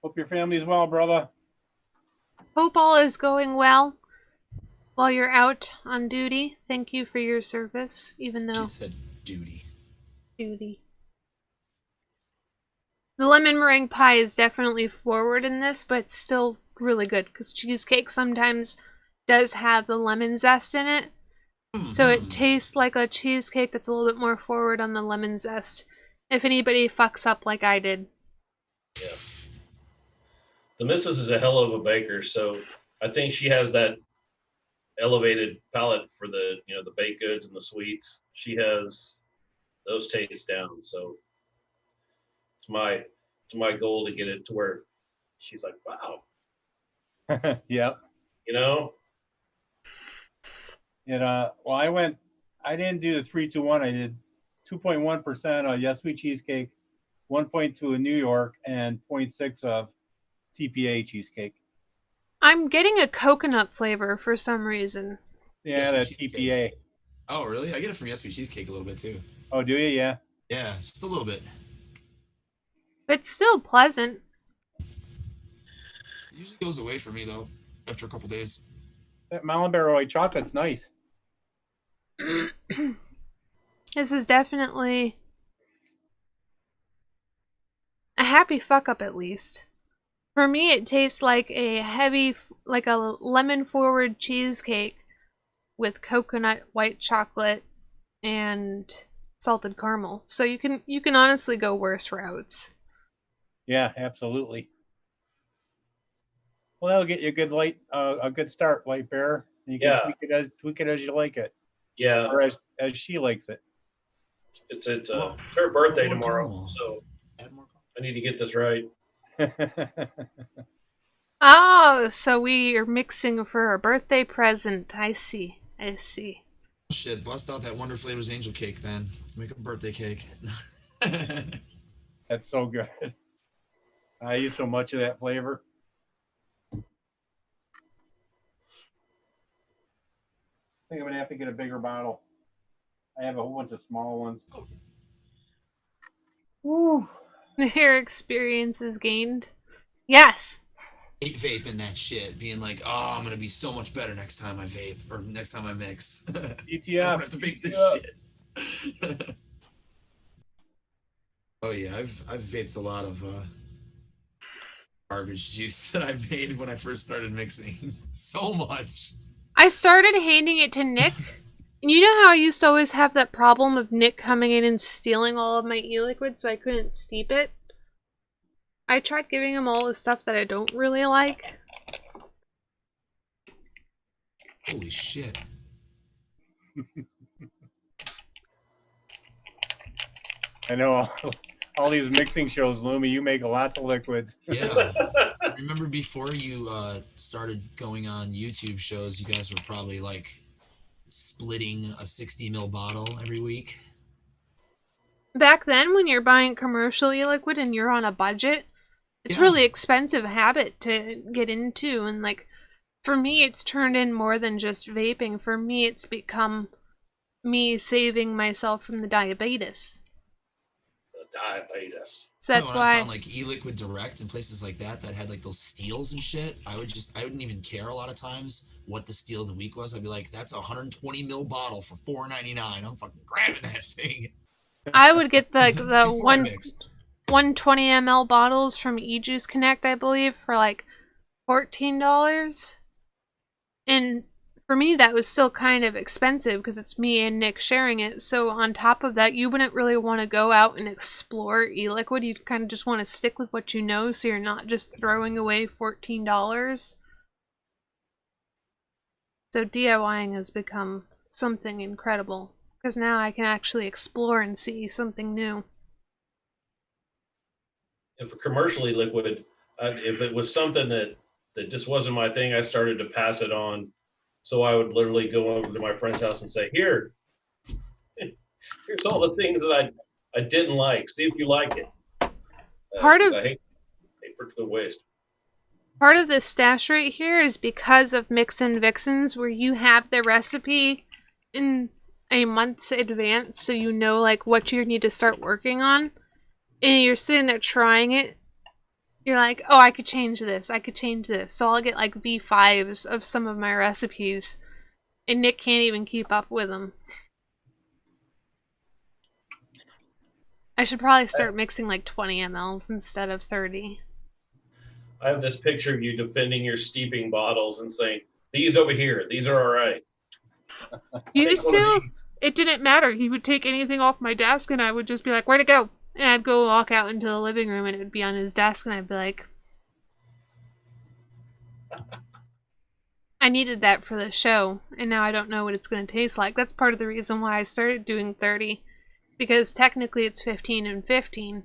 Hope your family's well, brother. Hope all is going well while you're out on duty. Thank you for your service, even though She said duty. duty. The lemon meringue pie is definitely forward in this, but it's still really good because cheesecake sometimes does have the lemon zest in it. So it tastes like a cheesecake that's a little bit more forward on the lemon zest. If anybody fucks up like I did. Yeah. The missus is a hell of a baker, so I think she has that elevated palate for the the baked goods and the sweets. She has those tastes down. So it's my goal to get it to where she's like, wow, Yep. you know? Well, I didn't do the 3-2-1. I did 2.1% of Yes Sweet Cheesecake, 1.2 of New York, and 0.6 of TPA cheesecake. I'm getting a coconut flavor for some reason. Yeah, Yes that Sweet TPA. Cheesecake. Oh, really? I get it from Yes Sweet Cheesecake a little bit, too. Oh, do you? Yeah. Yeah, just a little bit. It's still pleasant. It usually goes away for me, though, after a couple days. That Malibero white chocolate's nice. This is definitely a happy fuck up at least. For me, it tastes like a like a lemon forward cheesecake with coconut white chocolate and salted caramel. So you can honestly go worse routes. Yeah, absolutely. Well, that'll get you a good start, Light Bear. You can Yeah. tweak it as you like it, Yeah. or as she likes it. It's Well, her birthday add more tomorrow, caramel. so Add more I need to get this right. Oh, so we are mixing for a birthday present. I see. shit. Bust out that Wonder Flavors Angel Cake, man. Let's make a birthday cake. That's so good. I use so much of that flavor. I think I'm gonna have to get a bigger bottle. I have a whole bunch of small ones. Woo. Hair experience is gained. Yes. Hate vaping that shit, being like, oh, I'm gonna be so much better next time I vape or next time I mix. I don't ETF. have to vape this shit. Oh yeah, I've vaped a lot of garbage juice that I made when I first started mixing. So much. I started handing it to Nick. And you know how I used to always have that problem of Nick coming in and stealing all of my e-liquid so I couldn't steep it? I tried giving him all the stuff that I don't really like. Holy shit. I know all these mixing shows, Lumi. You make lots of liquids. Yeah. Remember before you started going on YouTube shows, you guys were probably like splitting a 60 ml bottle every week. Back then, when you're buying commercial e-liquid and you're on a budget, it's Yeah. really expensive habit to get into. And like, for me, it's turned in more than just vaping. For me, it's become me saving myself from the diabetes. Diabetes. So that's when I why found like e-liquid direct and places like that had like those steals and shit, I wouldn't even care a lot of times what the steal of the week was. I'd be like, that's a 120 ml bottle for $4.99. I'm fucking grabbing that thing. I would get the Before I mixed. 120 ml bottles from eJuice Connect, I believe, for like $14. And for me, that was still kind of expensive because it's me and Nick sharing it. So on top of that, you wouldn't really want to go out and explore e-liquid. You'd kind of just want to stick with what you know, so you're not just throwing away $14. So DIYing has become something incredible because now I can actually explore and see something new. And for commercially liquid, if it was something that just wasn't my thing, I started to pass it on. So I would literally go over to my friend's house and say, "Here, here's all the things that I didn't like. See if you like it." Part 'Cause of I hate for it to go waste. Part of this stash right here is because of Mix and Vixens, where you have the recipe in a month's advance, so you know like what you need to start working on, and you're sitting there trying it. You're like, oh, I could change this. I could change this. So I'll get like V5s of some of my recipes, and Nick can't even keep up with them. I should probably start mixing like 20 mLs instead of 30. I have this picture of you defending your steeping bottles and saying, "These over here, these are all right." Used Take one of to, these. it didn't matter. He would take anything off my desk and I would just be like, where'd it go? And I'd go walk out into the living room and it would be on his desk and I'd be like, I needed that for the show and now I don't know what it's going to taste like. That's part of the reason why I started doing 30, because technically it's 15 and 15.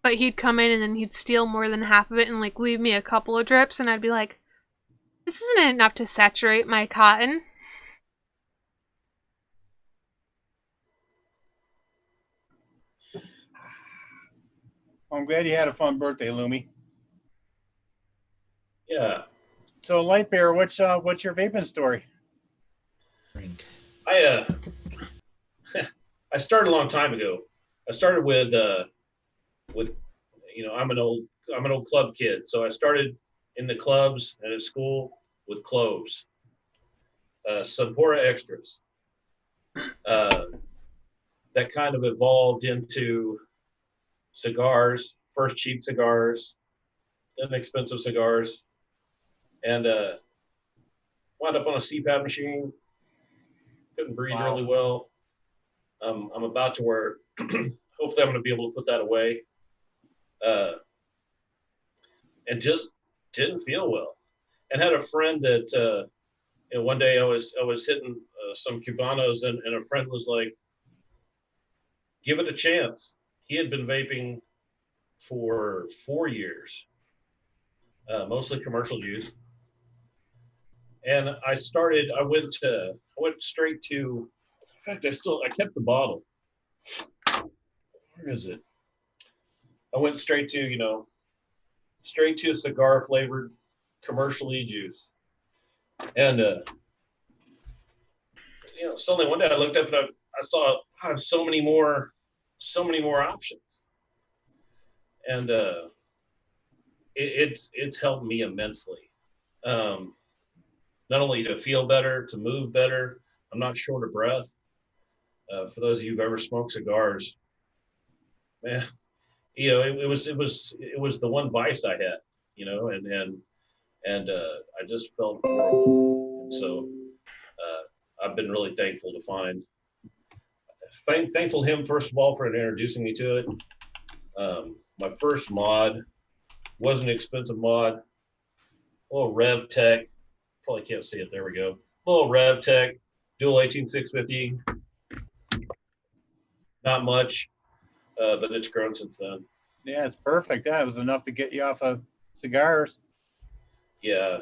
But he'd come in and then he'd steal more than half of it and like leave me a couple of drips and I'd be like, this isn't enough to saturate my cotton. I'm glad you had a fun birthday, Lumi. Yeah, So Lightbear, what's your vaping story? Drink. I I started a long time ago. I started with I'm an old club kid, so I started in the clubs and at school with cloves, Sampora extras. Uh, that kind of evolved into cigars, first cheap cigars, then expensive cigars, and wound up on a CPAP machine. Couldn't breathe Wow. really well. I'm about to where hopefully I'm going to be able to put that away, and just didn't feel well. And had a friend that one day I was hitting some Cubanos, and a friend was like, "Give it a chance." He had been vaping for 4 years, mostly commercial use. And I went straight to, in fact, I kept the bottle. Where is it? I went straight to cigar flavored commercial juice. And, suddenly one day I looked up and I saw I have so many more options. And, it's helped me immensely. Not only to feel better, to move better. I'm not short of breath. For those of you who've ever smoked cigars, man, it was the one vice I had, and I just felt horrible. And so I've been really thankful to thankful him first of all for introducing me to it. My first mod was an expensive mod, a little Rev Tech. Probably can't see it. There we go. A little Rev Tech, dual 18650. Not much, but it's grown since then. Yeah, it's perfect. That was enough to get you off of cigars. Yeah.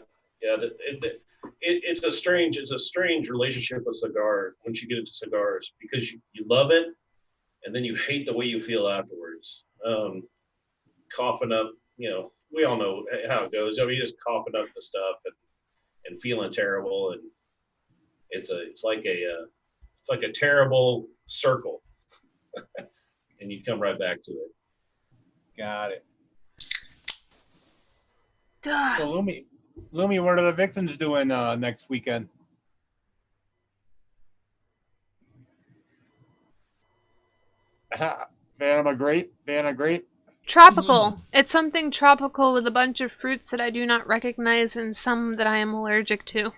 It's a strange relationship with cigar once you get into cigars, because you love it and then you hate the way you feel afterwards. Coughing up, we all know how it goes. I mean, you're just coughing up the stuff and feeling terrible, and it's like a terrible circle, and you come right back to it. Got it. God. So Lumi, what are the victims doing next weekend? Vanilla grape, Vanilla grape. Tropical. It's something tropical with a bunch of fruits that I do not recognize and some that I am allergic to.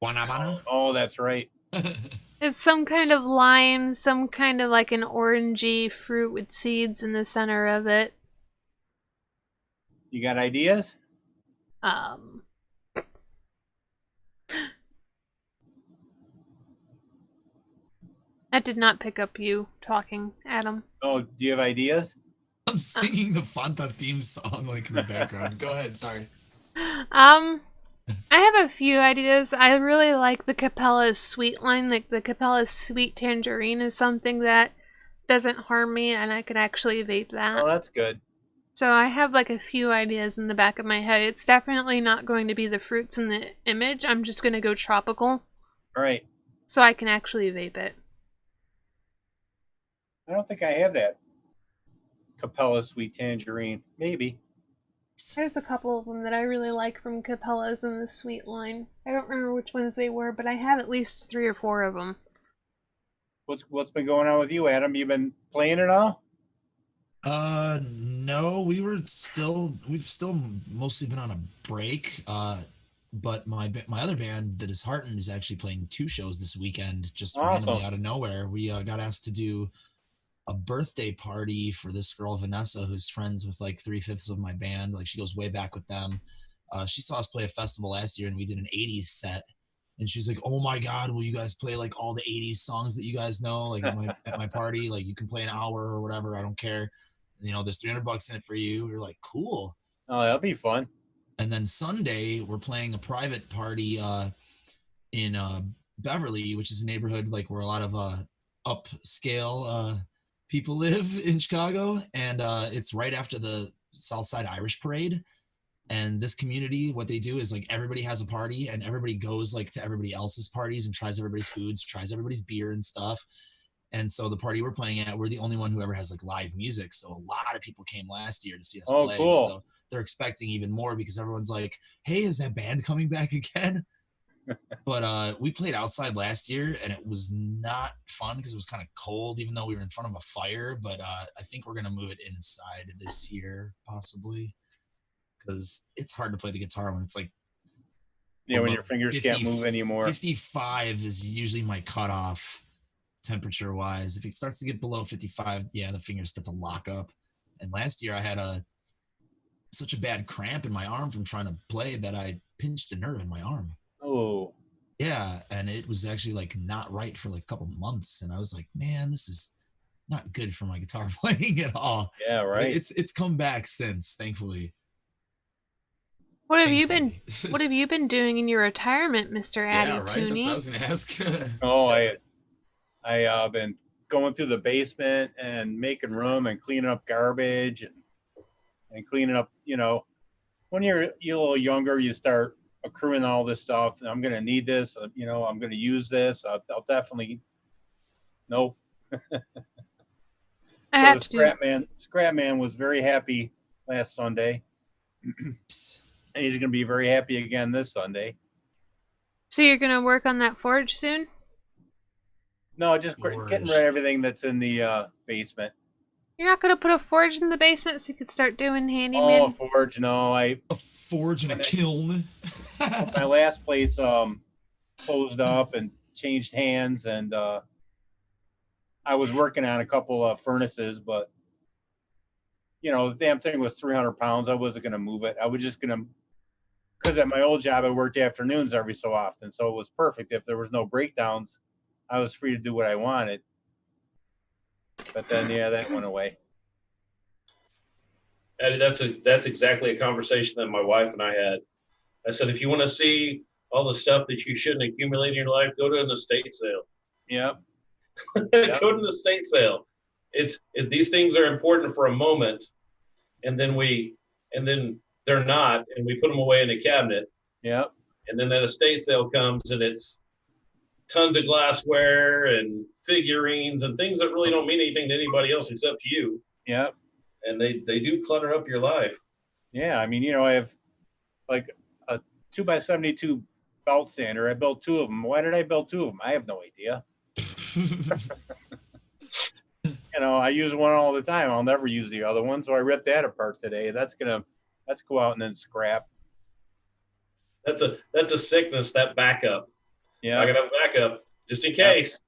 Guanabana. Oh, that's right. It's some kind of lime, some kind of like an orangey fruit with seeds in the center of it. You got ideas? Um, that did not pick up you talking, Adam. Oh, do you have ideas? I'm singing the Fanta theme song like in the background. Go ahead. Sorry. I have a few ideas. I really like the Capella's sweet line. Like the Capella's sweet tangerine is something that doesn't harm me, and I could actually vape that. Oh, that's good. So I have like a few ideas in the back of my head. It's definitely not going to be the fruits in the image. I'm just going to go tropical. All right. So I can actually vape it. I don't think I have that. Capella sweet tangerine. Maybe. There's a couple of them that I really like from Capella's in the sweet line. I don't remember which ones they were, but I have at least 3 or 4 of them. What's been going on with you, Adam? You been playing it all? No, we've still mostly been on a break. But my other band, The Disheartened, is actually playing 2 shows this weekend, just randomly Awesome. out of nowhere. We got asked to do a birthday party for this girl Vanessa, who's friends with like 3/5 of my band. Like she goes way back with them. She saw us play a festival last year, and we did an '80s set. And she's like, "Oh my God, will you guys play like all the '80s songs that you guys know, like at my party? Like you can play an hour or whatever. I don't care. You know, there's $300 in it for you." We're like, "Cool." Oh, that'll be fun. And then Sunday, we're playing a private party in Beverly, which is a neighborhood like where a lot of upscale people live in Chicago, and it's right after the Southside Irish Parade. And this community, what they do is like everybody has a party, and everybody goes like to everybody else's parties and tries everybody's foods, tries everybody's beer and stuff. And so the party we're playing at, we're the only one who ever has like live music. So a lot of people came last year to see us Oh, play. cool. So they're expecting even more because everyone's like, "Hey, is that band coming back again?" But we played outside last year, and it was not fun because it was kind of cold, even though we were in front of a fire. But I think we're gonna move it inside this year, possibly, because it's hard to play the guitar when it's like Yeah, when below your fingers can't move anymore. 55 is usually my cutoff temperature wise. If it starts to get below 55, yeah, the fingers start to lock up. And last year I had such a bad cramp in my arm from trying to play that I pinched a nerve in my arm. Oh, Yeah, and it was actually like not right for like a couple months, and I was like, man, this is not good for my guitar playing at all. yeah, But right. it's come back since, thankfully. What have you been doing in your retirement, Mr. Addy Yeah, right. That's what I Tooney? was gonna ask. Oh, I been going through the basement and making room and cleaning up garbage and cleaning up. You know, when you're a little younger, you start accruing all this stuff. I'm gonna need this. You know, I'm gonna use this. I'll definitely. Nope. I So have the to. Scrap Man was very happy last Sunday, and he's going to be very happy again this Sunday. So you're gonna work on that forge soon? No, just getting rid of everything that's in the basement. You're not gonna put a forge in the basement so you could start doing handyman? Oh, forge, no. A forge and a kiln. My last place closed up and changed hands, and I was working on a couple of furnaces, but you know, the damn thing was 300 pounds. I wasn't going to move it. I was just going to, because at my old job, I worked afternoons every so often. So it was perfect. If there was no breakdowns, I was free to do what I wanted. But then, yeah, that went away. Eddie, that's exactly a conversation that my wife and I had. I said, if you want to see all the stuff that you shouldn't accumulate in your life, go to an estate sale. Yep. Go to an estate sale. These things are important for a moment, and then they're not, and we put them away in a cabinet. Yep. And then that estate sale comes, and it's tons of glassware and figurines and things that really don't mean anything to anybody else except you. Yep. And they do clutter up your life. Yeah, I mean, you know, I have like a 2x72 belt sander. I built 2 of them. Why did I build 2 of them? I have no idea. I use one all the time. I'll never use the other one, so I ripped that apart today. That's go out and then scrap. That's a sickness, that backup. Yeah. I got a backup just in case.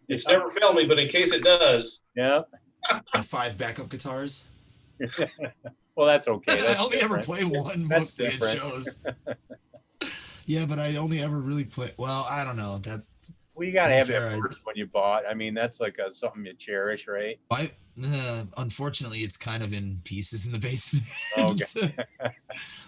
It's never failed me, but in case it does. Yeah. My 5 backup guitars. Well, that's okay. That's I only different. ever play one That's mostly different. at shows. Yeah, but I only ever really play. Well, I don't know. That's Well, you gotta have fair, that first one you bought. I mean, that's like something you cherish, right? unfortunately, it's kind of in pieces in the basement. Okay.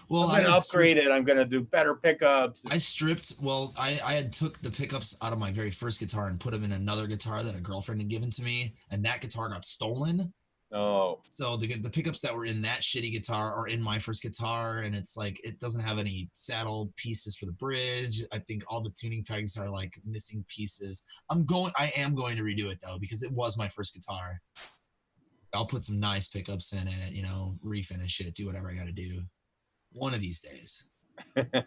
Well, I'm gonna upgrade it. I'm gonna do better pickups. I stripped. Well, I had took the pickups out of my very first guitar and put them in another guitar that a girlfriend had given to me, and that guitar got stolen. Oh. So the pickups that were in that shitty guitar are in my first guitar, and it's like it doesn't have any saddle pieces for the bridge. I think all the tuning pegs are like missing pieces. I am going to redo it though because it was my first guitar. I'll put some nice pickups in it, refinish it, do whatever I got to do. One of these days. It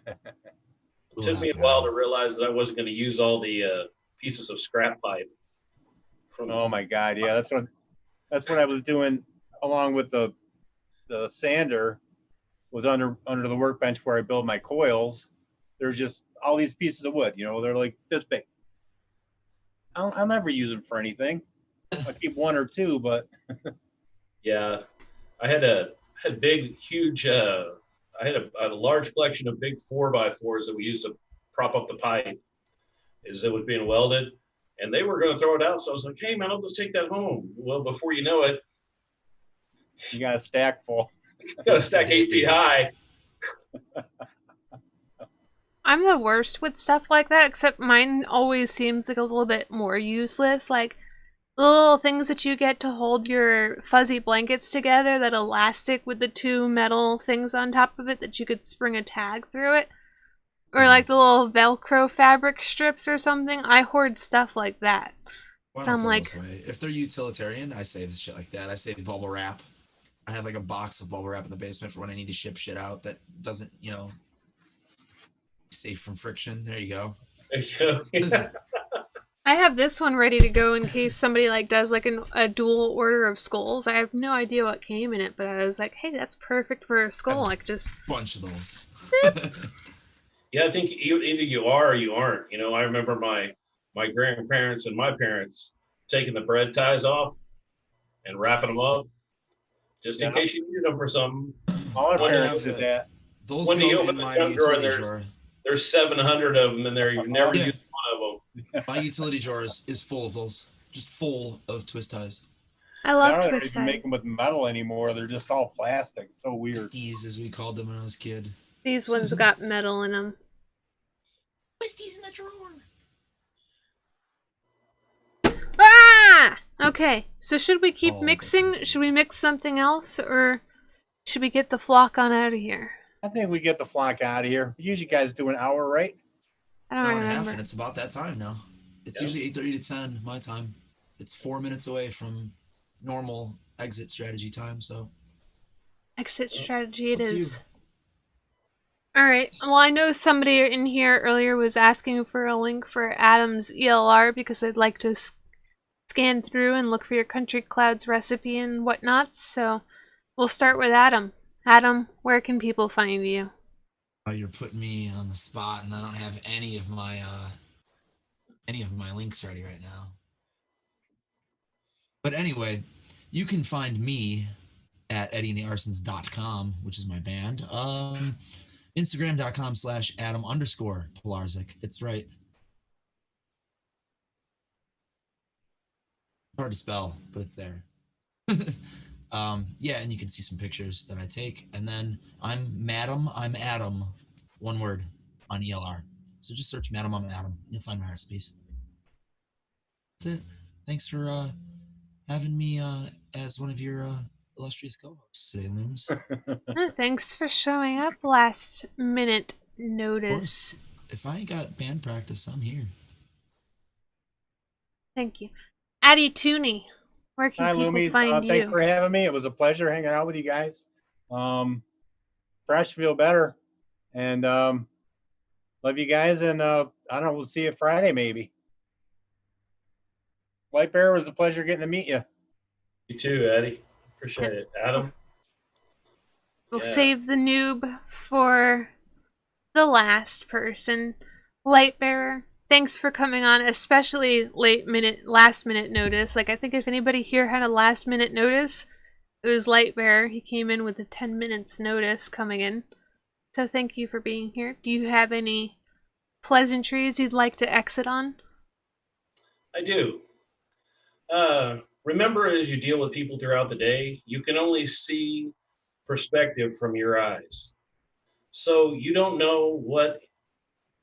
took me a while to realize that I wasn't going to use all the pieces of scrap pipe. Oh my God! Yeah, that's what I was doing along with the sander. Was under the workbench where I build my coils. There's just all these pieces of wood. They're like this big. I'll never use them for anything. I'll keep one or two, but yeah, I had a large collection of big 4x4s that we used to prop up the pipe as it was being welded, and they were going to throw it out. So I was like, hey man, I'll just take that home. Well, before you know it, you got a stack full. Got a stack 8 feet high. I'm the worst with stuff like that, except mine always seems like a little bit more useless. Like little things that you get to hold your fuzzy blankets together, that elastic with the 2 metal things on top of it that you could spring a tag through it. Or like the little Velcro fabric strips or something. I hoard stuff like that. So I'm like, if they're utilitarian, I save shit like that. I save bubble wrap. I have like a box of bubble wrap in the basement for when I need to ship shit out that doesn't, safe from friction. There you go. There you go. Yeah. I have this one ready to go in case somebody does a dual order of skulls. I have no idea what came in it, but I was like, hey, that's perfect for a skull. Just bunch of those. Yeah, I think either you are or you aren't. I remember my grandparents and my parents taking the bread ties off and wrapping them up just in case you needed them for something. All our parents did that. Those when go you open in the my junk drawer, utility drawer. There's 700 of them in there. You've never used one of them. My utility drawer is full of those, just full of twist ties. I love twist ties. They don't even make them with metal anymore. They're just all plastic. So weird. Twisties, as we called them when I was a kid. These ones got metal in them. Twisties in the drawer. Ah! Okay, so should we keep mixing? Should we mix something else, or should we get the flock on out of here? I think we get the flock out of here. Usually, guys do an hour, right? I don't remember. Half, and it's about that time now. It's usually 8:30 to 10 my time. It's 4 minutes away from normal exit strategy time. So exit strategy it is. All right. Well, I know somebody in here earlier was asking for a link for Adam's ELR because they'd like to scan through and look for your Country Clouds recipe and whatnot. So we'll start with Adam. Adam, where can people find you? Oh, you're putting me on the spot, and I don't have any of my links ready right now. But anyway, you can find me at eddieandarsons.com, which is my band. Instagram.com/Adam_Pilarczyk. It's right. It's hard to spell, but it's there. Yeah, and you can see some pictures that I take. And then I'm Adam, one word, on ELR. So just search Madam, I'm Adam. You'll find my recipes. That's it. Thanks for having me as one of your illustrious co-hosts today, Looms. Thanks for showing up last minute notice. If I ain't got band practice, I'm here. Thank you. Addie Tooney, where can people Loomies. find you? Thanks for having me. It was a pleasure hanging out with you guys. Fresh, feel better. And love you guys. And I don't know, we'll see you Friday maybe. Light Bear, was a pleasure getting to meet you. You too, Eddie. Appreciate it. Adam? We'll Yeah. save the noob for the last person. Lightbearer, thanks for coming on, especially last minute notice. Like, I think if anybody here had a last minute notice, it was Lightbearer. He came in with a 10 minutes notice coming in. So thank you for being here. Do you have any pleasantries you'd like to exit on? I do. Remember, as you deal with people throughout the day, you can only see perspective from your eyes. So you don't know what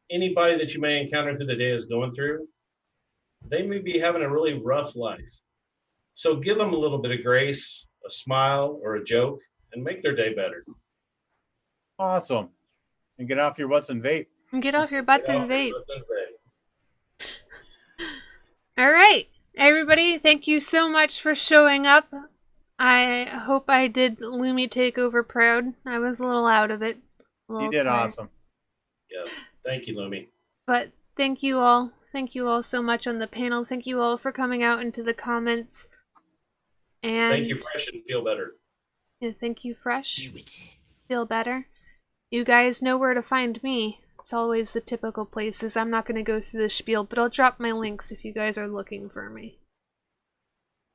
anybody that you may encounter through the day is going through. They may be having a really rough life. So give them a little bit of grace, a smile, or a joke, and make their day better. Awesome. And get off your butts and vape. And get off your butts Get and off your vape. butts and vape. All right, everybody, thank you so much for showing up. I hope I did Lumi Takeover proud. I was a little out of it. You did tired. awesome. Yeah. Thank you, Lumi. But thank you all. Thank you all so much on the panel. Thank you all for coming out into the comments. And Thank you, Fresh, and feel better. yeah, thank you, Fresh. Do it. Feel better. You guys know where to find me. It's always the typical places. I'm not going to go through the spiel, but I'll drop my links if you guys are looking for me.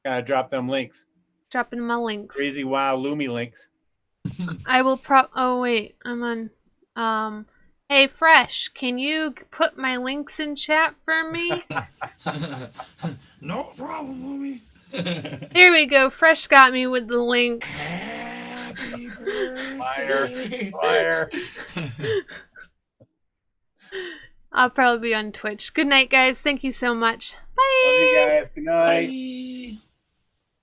Gotta drop them links. Dropping my links. Crazy wow Lumi links. I will oh wait, I'm on hey Fresh, can you put my links in chat for me? No problem, Lumi. There we go. Fresh got me with the links. Happy birthday. Liar. I'll probably be on Twitch. Good night, guys. Thank you so much. Bye. Love you guys. Good night. Bye.